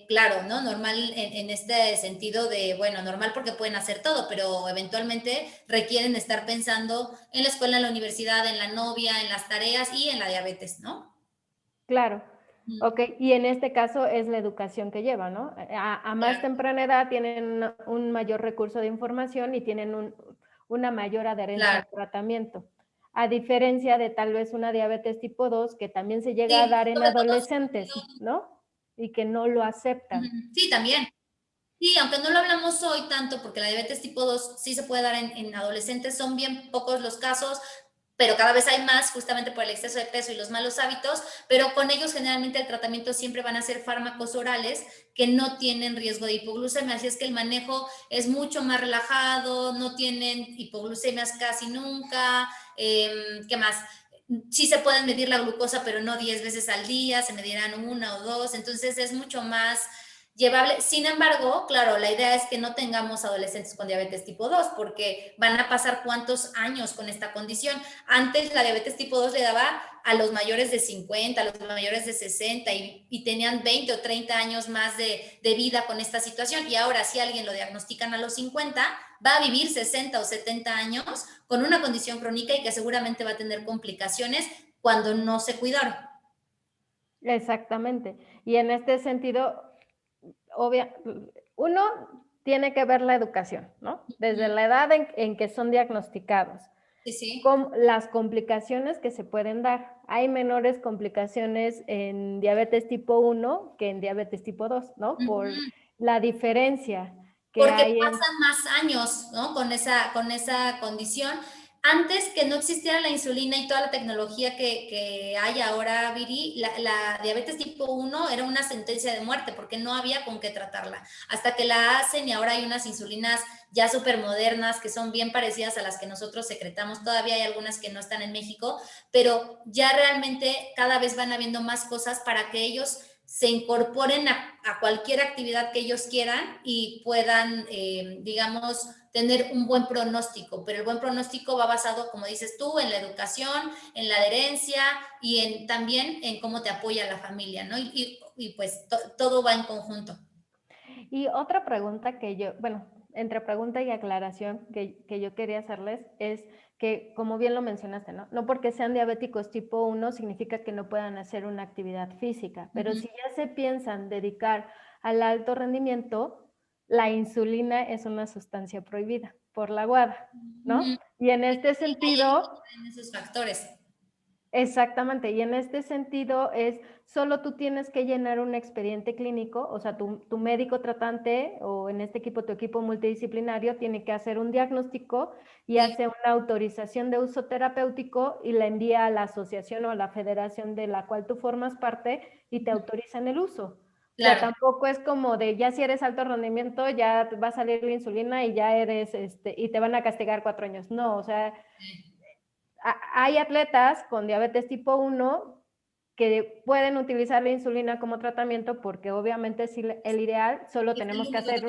Claro, ¿no? Normal en este sentido de, bueno, normal porque pueden hacer todo, pero eventualmente requieren estar pensando en la escuela, en la universidad, en la novia, en las tareas y en la diabetes, ¿no? Claro. Ok, y en este caso es la educación que lleva, ¿no? A más temprana edad tienen un mayor recurso de información y tienen una mayor adherencia al tratamiento. A diferencia de tal vez una diabetes tipo 2 que también se llega a dar en adolescentes, ¿no? Y que no lo aceptan. Sí, también. Sí, aunque no lo hablamos hoy tanto, porque la diabetes tipo 2 sí se puede dar en adolescentes, son bien pocos los casos, pero cada vez hay más justamente por el exceso de peso y los malos hábitos, pero con ellos generalmente el tratamiento siempre van a ser fármacos orales que no tienen riesgo de hipoglucemia, así es que el manejo es mucho más relajado, no tienen hipoglucemias casi nunca. ¿Qué más? Sí se pueden medir la glucosa, pero no 10 veces al día, se medirán 1 o 2, entonces es mucho más llevable. Sin embargo, claro, la idea es que no tengamos adolescentes con diabetes tipo 2, porque van a pasar cuántos años con esta condición. Antes la diabetes tipo 2 le daba a los mayores de 50, a los mayores de 60 y tenían 20 o 30 años más de vida con esta situación. Y ahora si alguien lo diagnostican a los 50, va a vivir 60 o 70 años con una condición crónica y que seguramente va a tener complicaciones cuando no se cuidaron. Exactamente. Y en este sentido, uno tiene que ver la educación, ¿no? Desde la edad en que son diagnosticados. Sí, sí. Con las complicaciones que se pueden dar. Hay menores complicaciones en diabetes tipo 1 que en diabetes tipo 2, ¿no? Por la diferencia que Porque hay pasan más años, ¿no? Con esa condición. Antes que no existiera la insulina y toda la tecnología que hay ahora, Viri, la diabetes tipo 1 era una sentencia de muerte porque no había con qué tratarla. Hasta que la hacen y ahora hay unas insulinas ya súper modernas que son bien parecidas a las que nosotros secretamos. Todavía hay algunas que no están en México, pero ya realmente cada vez van habiendo más cosas para que ellos se incorporen a cualquier actividad que ellos quieran y puedan, digamos, tener un buen pronóstico, pero el buen pronóstico va basado, como dices tú, en la educación, en la adherencia y también en cómo te apoya la familia, ¿no? Y pues todo va en conjunto. Y otra pregunta que yo, bueno, entre pregunta y aclaración que yo quería hacerles es que, como bien lo mencionaste, ¿no? No porque sean diabéticos tipo 1 significa que no puedan hacer una actividad física, pero si ya se piensan dedicar al alto rendimiento, la insulina es una sustancia prohibida por la WADA, ¿no? Y en este sentido, En esos factores. exactamente, y en este sentido es, solo tú tienes que llenar un expediente clínico, o sea, tu médico tratante o en este equipo, tu equipo multidisciplinario tiene que hacer un diagnóstico y hace una autorización de uso terapéutico y la envía a la asociación o a la federación de la cual tú formas parte y te autorizan el uso. Claro. O sea, tampoco es como de ya si eres alto rendimiento ya va a salir la insulina y ya eres, y te van a castigar 4 años. No, o sea, hay atletas con diabetes tipo 1 que pueden utilizar la insulina como tratamiento porque obviamente es el ideal, solo tenemos que hacer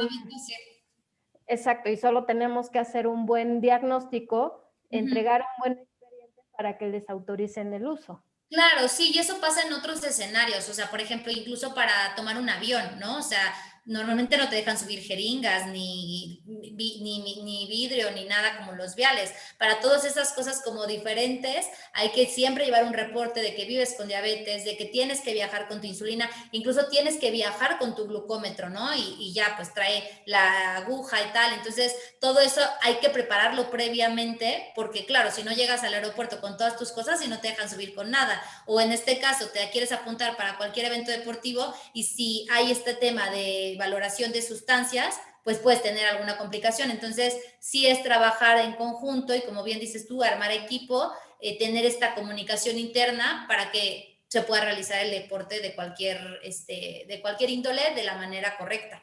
exacto, y solo tenemos que hacer un buen diagnóstico, entregar un buen expediente para que les autoricen el uso. Claro, sí, y eso pasa en otros escenarios, o sea, por ejemplo, incluso para tomar un avión, ¿no? O sea, normalmente no te dejan subir jeringas, ni vidrio, ni nada como los viales. Para todas esas cosas como diferentes, hay que siempre llevar un reporte de que vives con diabetes, de que tienes que viajar con tu insulina, incluso tienes que viajar con tu glucómetro, ¿no? Y ya, pues trae la aguja y tal. Entonces, todo eso hay que prepararlo previamente, porque claro, si no llegas al aeropuerto con todas tus cosas y no te dejan subir con nada, o en este caso te quieres apuntar para cualquier evento deportivo y si hay este tema de valoración de sustancias, pues puedes tener alguna complicación. Entonces, sí es trabajar en conjunto y como bien dices tú, armar equipo, tener esta comunicación interna para que se pueda realizar el deporte de cualquier índole de la manera correcta.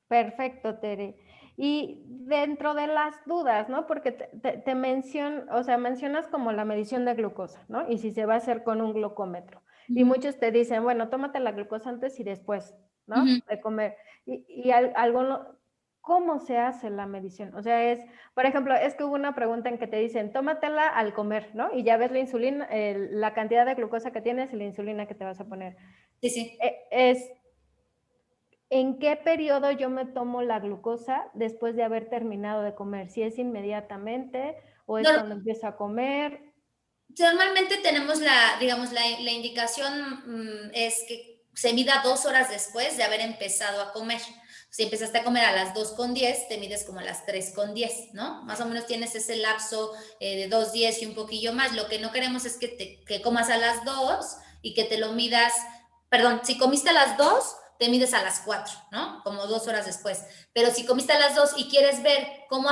Perfecto, Tere. Y dentro de las dudas, ¿no? Porque te mencionas como la medición de glucosa, ¿no? Y si se va a hacer con un glucómetro. Y muchos te dicen, bueno, tómate la glucosa antes y después, ¿no? De comer. ¿Cómo se hace la medición? O sea, por ejemplo, es que hubo una pregunta en que te dicen, tómatela al comer, ¿no? Y ya ves la insulina, la cantidad de glucosa que tienes y la insulina que te vas a poner. Sí, sí. ¿En qué periodo yo me tomo la glucosa después de haber terminado de comer? ¿Si es inmediatamente o es cuando empiezo a comer? Normalmente tenemos la indicación es que se mida 2 horas después de haber empezado a comer. Si empezaste a comer a las 2:10, te mides como a las 3:10, ¿no? Más o menos tienes ese lapso de 2:10 y un poquillo más. Lo que no queremos es que comas a las 2 y que te lo midas, perdón, si comiste a las 2, te mides a las 4, ¿no? Como 2 horas después. Pero si comiste a las 2 y quieres ver cómo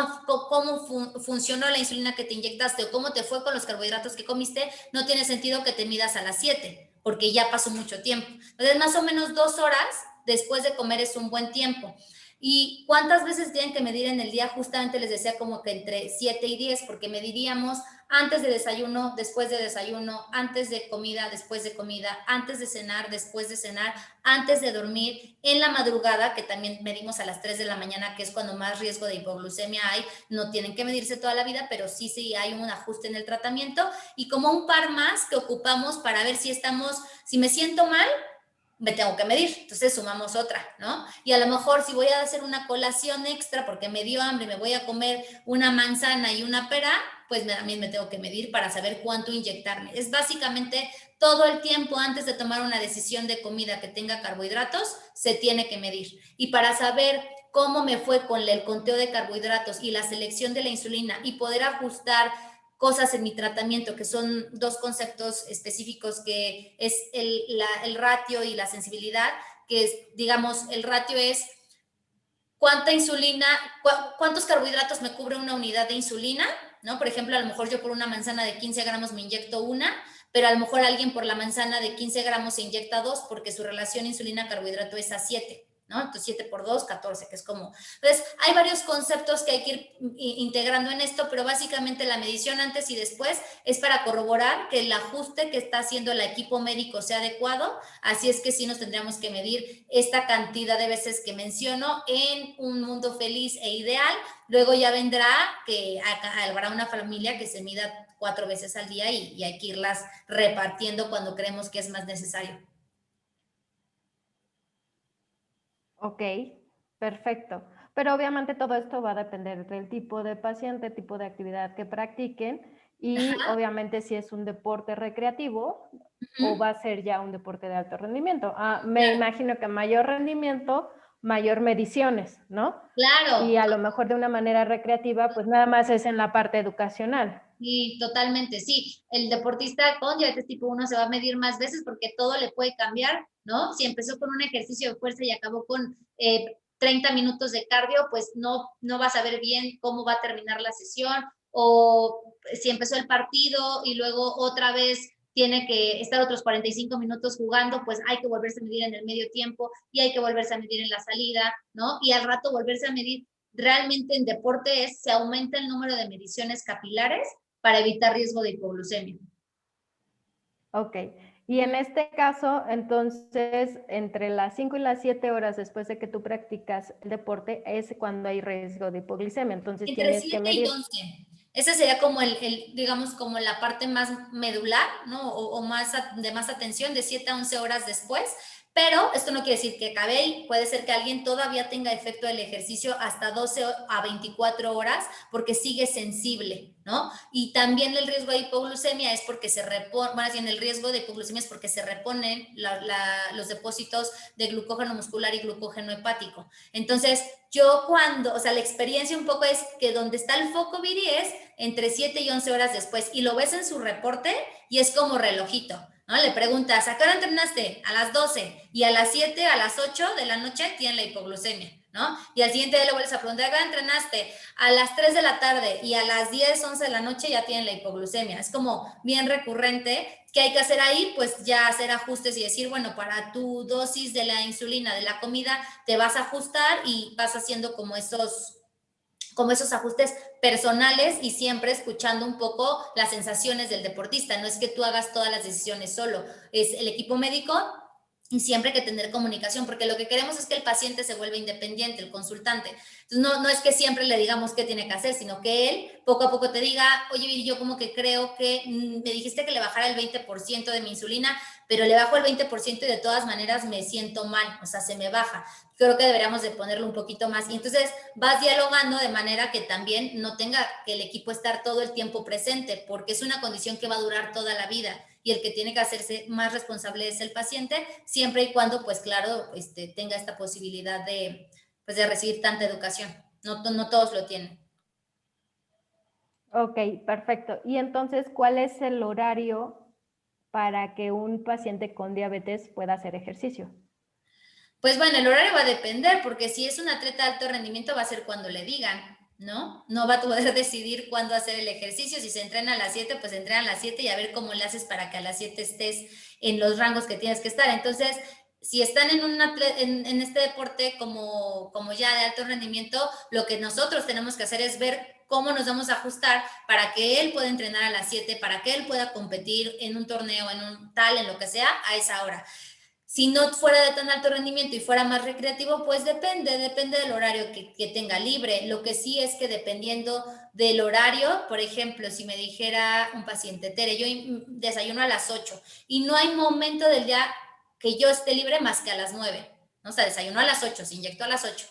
funcionó la insulina que te inyectaste o cómo te fue con los carbohidratos que comiste, no tiene sentido que te midas a las 7, porque ya pasó mucho tiempo. Entonces, más o menos 2 horas después de comer es un buen tiempo. ¿Y cuántas veces tienen que medir en el día? Justamente les decía como que entre 7 y 10, porque mediríamos antes de desayuno, después de desayuno, antes de comida, después de comida, antes de cenar, después de cenar, antes de dormir, en la madrugada, que también medimos a las 3 de la mañana, que es cuando más riesgo de hipoglucemia hay. No tienen que medirse toda la vida, pero sí hay un ajuste en el tratamiento, y como un par más que ocupamos para ver si me siento mal, me tengo que medir, entonces sumamos otra, ¿no? Y a lo mejor si voy a hacer una colación extra porque me dio hambre, me voy a comer una manzana y una pera, pues también me tengo que medir para saber cuánto inyectarme. Es básicamente todo el tiempo antes de tomar una decisión de comida que tenga carbohidratos, se tiene que medir. Y para saber cómo me fue con el conteo de carbohidratos y la selección de la insulina y poder ajustar cosas en mi tratamiento, que son dos conceptos específicos, que es el ratio y la sensibilidad, que es, digamos, el ratio es cuánta insulina, cuántos carbohidratos me cubre una unidad de insulina, ¿no? Por ejemplo, a lo mejor yo por una manzana de 15 gramos me inyecto una, pero a lo mejor alguien por la manzana de 15 gramos se inyecta dos porque su relación insulina-carbohidrato es a 7. ¿No? Entonces 7 por 2, 14, que es como... Entonces, hay varios conceptos que hay que ir integrando en esto, pero básicamente la medición antes y después es para corroborar que el ajuste que está haciendo el equipo médico sea adecuado, así es que sí nos tendríamos que medir esta cantidad de veces que menciono en un mundo feliz e ideal. Luego ya vendrá que habrá una familia que se mida 4 veces al día y hay que irlas repartiendo cuando creemos que es más necesario. Ok, perfecto. Pero obviamente todo esto va a depender del tipo de paciente, tipo de actividad que practiquen y obviamente si es un deporte recreativo o va a ser ya un deporte de alto rendimiento. Me imagino que mayor rendimiento, mayor mediciones, ¿no? Claro. Y a lo mejor de una manera recreativa, pues nada más es en la parte educacional. Sí, totalmente, sí. El deportista con diabetes tipo 1 se va a medir más veces porque todo le puede cambiar, ¿no? Si empezó con un ejercicio de fuerza y acabó con 30 minutos de cardio, pues no va a saber bien cómo va a terminar la sesión, o si empezó el partido y luego otra vez tiene que estar otros 45 minutos jugando, pues hay que volverse a medir en el medio tiempo y hay que volverse a medir en la salida, ¿no? Y al rato volverse a medir. Realmente en deporte se aumenta el número de mediciones capilares para evitar riesgo de hipoglucemia. Ok, y en este caso, entonces, entre las 5 y las 7 horas después de que tú practicas el deporte es cuando hay riesgo de hipoglicemia, entonces Entre tienes 7 que medir. y 11. Esa sería como digamos, como la parte más medular, ¿no? O más de más atención, de 7 a 11 horas después. Pero esto no quiere decir que acabe ahí. Puede ser que alguien todavía tenga efecto del ejercicio hasta 12 a 24 horas porque sigue sensible, ¿no? Y también el riesgo de hipoglucemia es porque se repone, más bien el riesgo de hipoglucemia es porque se reponen los depósitos de glucógeno muscular y glucógeno hepático. Entonces, o sea, la experiencia un poco es que donde está el foco, Viri, es entre 7 y 11 horas después, y lo ves en su reporte y es como relojito, ¿no? Le preguntas, ¿a qué hora entrenaste? A las 12, y a las 7, a las 8 de la noche tienen la hipoglucemia, ¿no? Y al siguiente día le vuelves a preguntar, ¿a qué hora entrenaste? A las 3 de la tarde, y a las 10, 11 de la noche ya tienen la hipoglucemia. Es como bien recurrente. ¿Qué hay que hacer ahí? Pues ya hacer ajustes y decir, bueno, para tu dosis de la insulina de la comida te vas a ajustar y vas haciendo como esos ajustes personales y siempre escuchando un poco las sensaciones del deportista. No es que tú hagas todas las decisiones solo, es el equipo médico y siempre hay que tener comunicación, porque lo que queremos es que el paciente se vuelva independiente, el consultante. Entonces, no es que siempre le digamos qué tiene que hacer, sino que él poco a poco te diga, oye, yo como que creo que me dijiste que le bajara el 20% de mi insulina, pero le bajo el 20% y de todas maneras me siento mal, o sea, se me baja. Creo que deberíamos de ponerlo un poquito más. Y entonces vas dialogando de manera que también no tenga que el equipo estar todo el tiempo presente, porque es una condición que va a durar toda la vida. Y el que tiene que hacerse más responsable es el paciente, siempre y cuando, pues claro, tenga esta posibilidad de recibir tanta educación. No todos lo tienen. Ok, perfecto. Y entonces, ¿cuál es el horario para que un paciente con diabetes pueda hacer ejercicio? Pues bueno, el horario va a depender, porque si es un atleta de alto rendimiento va a ser cuando le digan, ¿no? No va a poder decidir cuándo hacer el ejercicio. Si se entrena a las 7, pues entrena a las 7 y a ver cómo le haces para que a las 7 estés en los rangos que tienes que estar. Entonces, si están en este deporte como ya de alto rendimiento, lo que nosotros tenemos que hacer es ver cómo nos vamos a ajustar para que él pueda entrenar a las 7, para que él pueda competir en un torneo, en lo que sea, a esa hora. Si no fuera de tan alto rendimiento y fuera más recreativo, pues depende del horario que tenga libre. Lo que sí es que dependiendo del horario, por ejemplo, si me dijera un paciente, Tere, yo desayuno a las 8 y no hay momento del día que yo esté libre más que a las 9. ¿No? O sea, desayuno a las 8, se inyectó a las 8.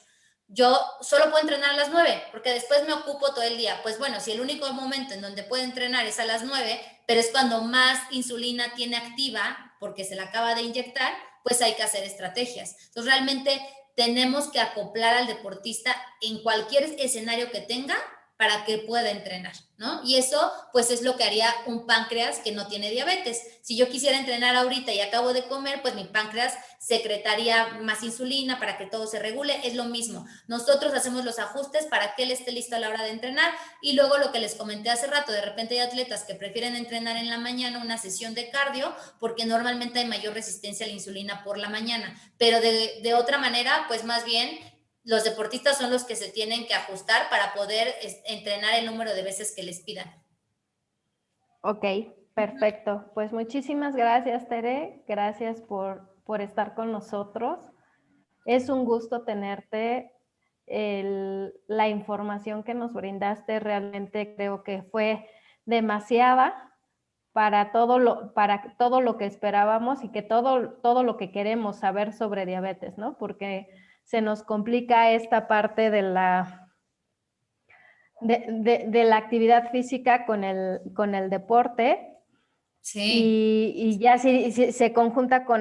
Yo solo puedo entrenar a las 9 porque después me ocupo todo el día. Pues bueno, si el único momento en donde puedo entrenar es a las 9, pero es cuando más insulina tiene activa porque se la acaba de inyectar, pues hay que hacer estrategias. Entonces, realmente tenemos que acoplar al deportista en cualquier escenario que tenga para que pueda entrenar, ¿no? Y eso, pues, es lo que haría un páncreas que no tiene diabetes. Si yo quisiera entrenar ahorita y acabo de comer, pues mi páncreas secretaría más insulina para que todo se regule. Es lo mismo. Nosotros hacemos los ajustes para que él esté listo a la hora de entrenar y luego lo que les comenté hace rato, de repente hay atletas que prefieren entrenar en la mañana una sesión de cardio porque normalmente hay mayor resistencia a la insulina por la mañana, pero de otra manera, pues más bien los deportistas son los que se tienen que ajustar para poder entrenar el número de veces que les pidan. Ok, perfecto. Pues muchísimas gracias, Tere. Gracias por estar con nosotros. Es un gusto tenerte. La información que nos brindaste realmente creo que fue demasiada para todo lo que esperábamos y que todo lo que queremos saber sobre diabetes, ¿no? Porque se nos complica esta parte de la actividad física con el deporte. Sí. Y ya si se conjunta con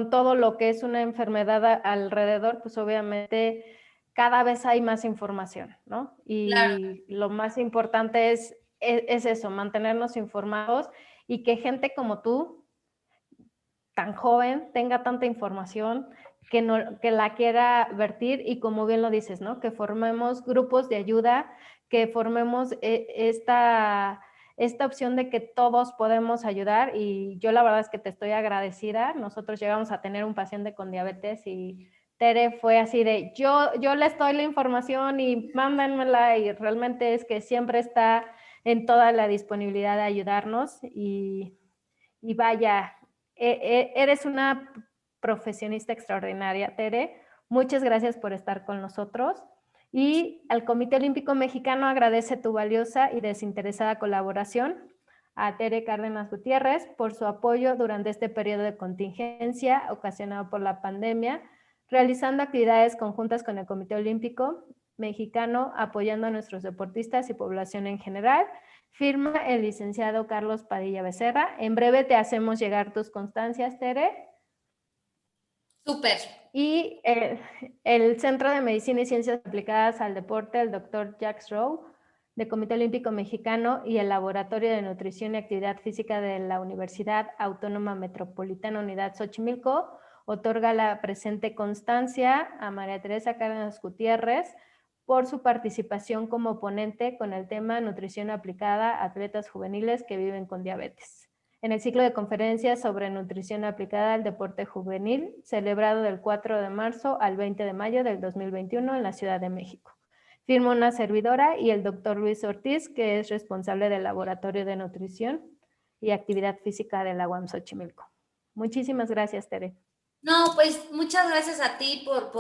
todo lo que es una enfermedad alrededor, pues obviamente cada vez hay más información, ¿no? Y Claro. lo más importante es eso, mantenernos informados y que gente como tú, tan joven, tenga tanta información, que la quiera vertir y como bien lo dices, ¿no? Que formemos grupos de ayuda, que formemos esta opción de que todos podemos ayudar y yo la verdad es que te estoy agradecida. Nosotros llegamos a tener un paciente con diabetes y Tere fue así de, yo les doy la información y mándenmela y realmente es que siempre está en toda la disponibilidad de ayudarnos y vaya, eres una profesionista extraordinaria, Tere. Muchas gracias por estar con nosotros. Y al Comité Olímpico Mexicano agradece tu valiosa y desinteresada colaboración a Tere Cárdenas Gutiérrez por su apoyo durante este periodo de contingencia ocasionado por la pandemia, realizando actividades conjuntas con el Comité Olímpico Mexicano, apoyando a nuestros deportistas y población en general. Firma el licenciado Carlos Padilla Becerra. En breve te hacemos llegar tus constancias, Tere. Súper. Y el Centro de Medicina y Ciencias Aplicadas al Deporte, el doctor Jacques Rowe, del Comité Olímpico Mexicano, y el Laboratorio de Nutrición y Actividad Física de la Universidad Autónoma Metropolitana Unidad Xochimilco, otorga la presente constancia a María Teresa Cárdenas Gutiérrez por su participación como ponente con el tema Nutrición aplicada a atletas juveniles que viven con diabetes, en el ciclo de conferencias sobre nutrición aplicada al deporte juvenil, celebrado del 4 de marzo al 20 de mayo del 2021 en la Ciudad de México. Firma una servidora y el doctor Luis Ortiz, que es responsable del Laboratorio de Nutrición y Actividad Física de la UAM Xochimilco. Muchísimas gracias, Tere. No, pues muchas gracias a ti por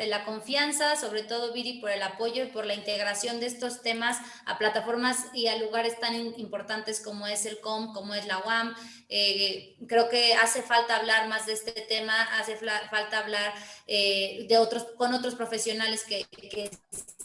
la confianza, sobre todo Viri, por el apoyo y por la integración de estos temas a plataformas y a lugares tan importantes como es el COM, como es la UAM. Creo que hace falta hablar más de este tema, hace falta hablar con otros profesionales que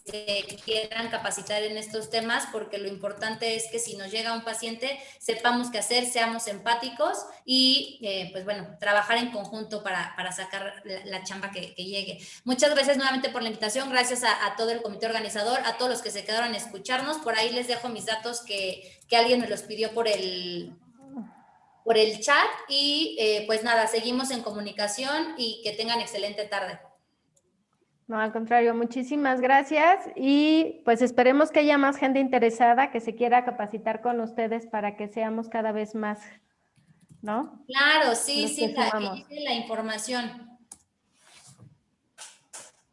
se quieran capacitar en estos temas, porque lo importante es que si nos llega un paciente, sepamos qué hacer, seamos empáticos y pues bueno, trabajar en conjunto para sacar la chamba que llegue. Muchas gracias nuevamente por la invitación, gracias a todo el comité organizador, a todos los que se quedaron a escucharnos. Por ahí les dejo mis datos que alguien me los pidió por el chat y pues nada, seguimos en comunicación y que tengan excelente tarde. No, al contrario, muchísimas gracias y pues esperemos que haya más gente interesada que se quiera capacitar con ustedes para que seamos cada vez más ¿no? Claro, sí, Los sí, que que sumamos. llegue la información.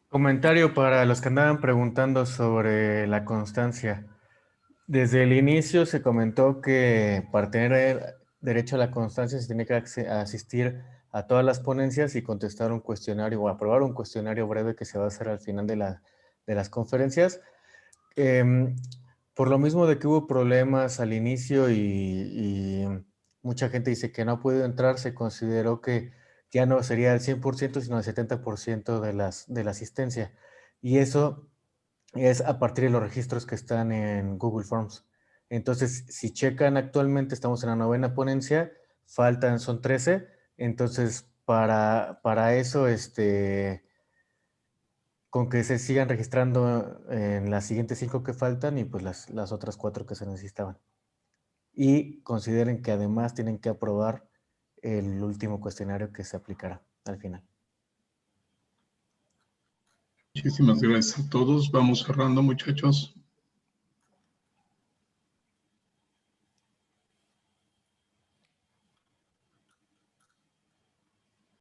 Comentario para los que andaban preguntando sobre la constancia. Desde el inicio se comentó que para tener derecho a la constancia se tiene que asistir a todas las ponencias y contestar un cuestionario o aprobar un cuestionario breve que se va a hacer al final de las conferencias. Por lo mismo de que hubo problemas al inicio y mucha gente dice que no ha podido entrar, se consideró que ya no sería el 100%, sino el 70% de la asistencia. Y eso es a partir de los registros que están en Google Forms. Entonces, si checan actualmente, estamos en la 9ª ponencia, son 13. Entonces, para eso, con que se sigan registrando en las siguientes 5 que faltan y pues las otras 4 que se necesitaban. Y consideren que además tienen que aprobar el último cuestionario que se aplicará al final. Muchísimas gracias a todos. Vamos cerrando, muchachos.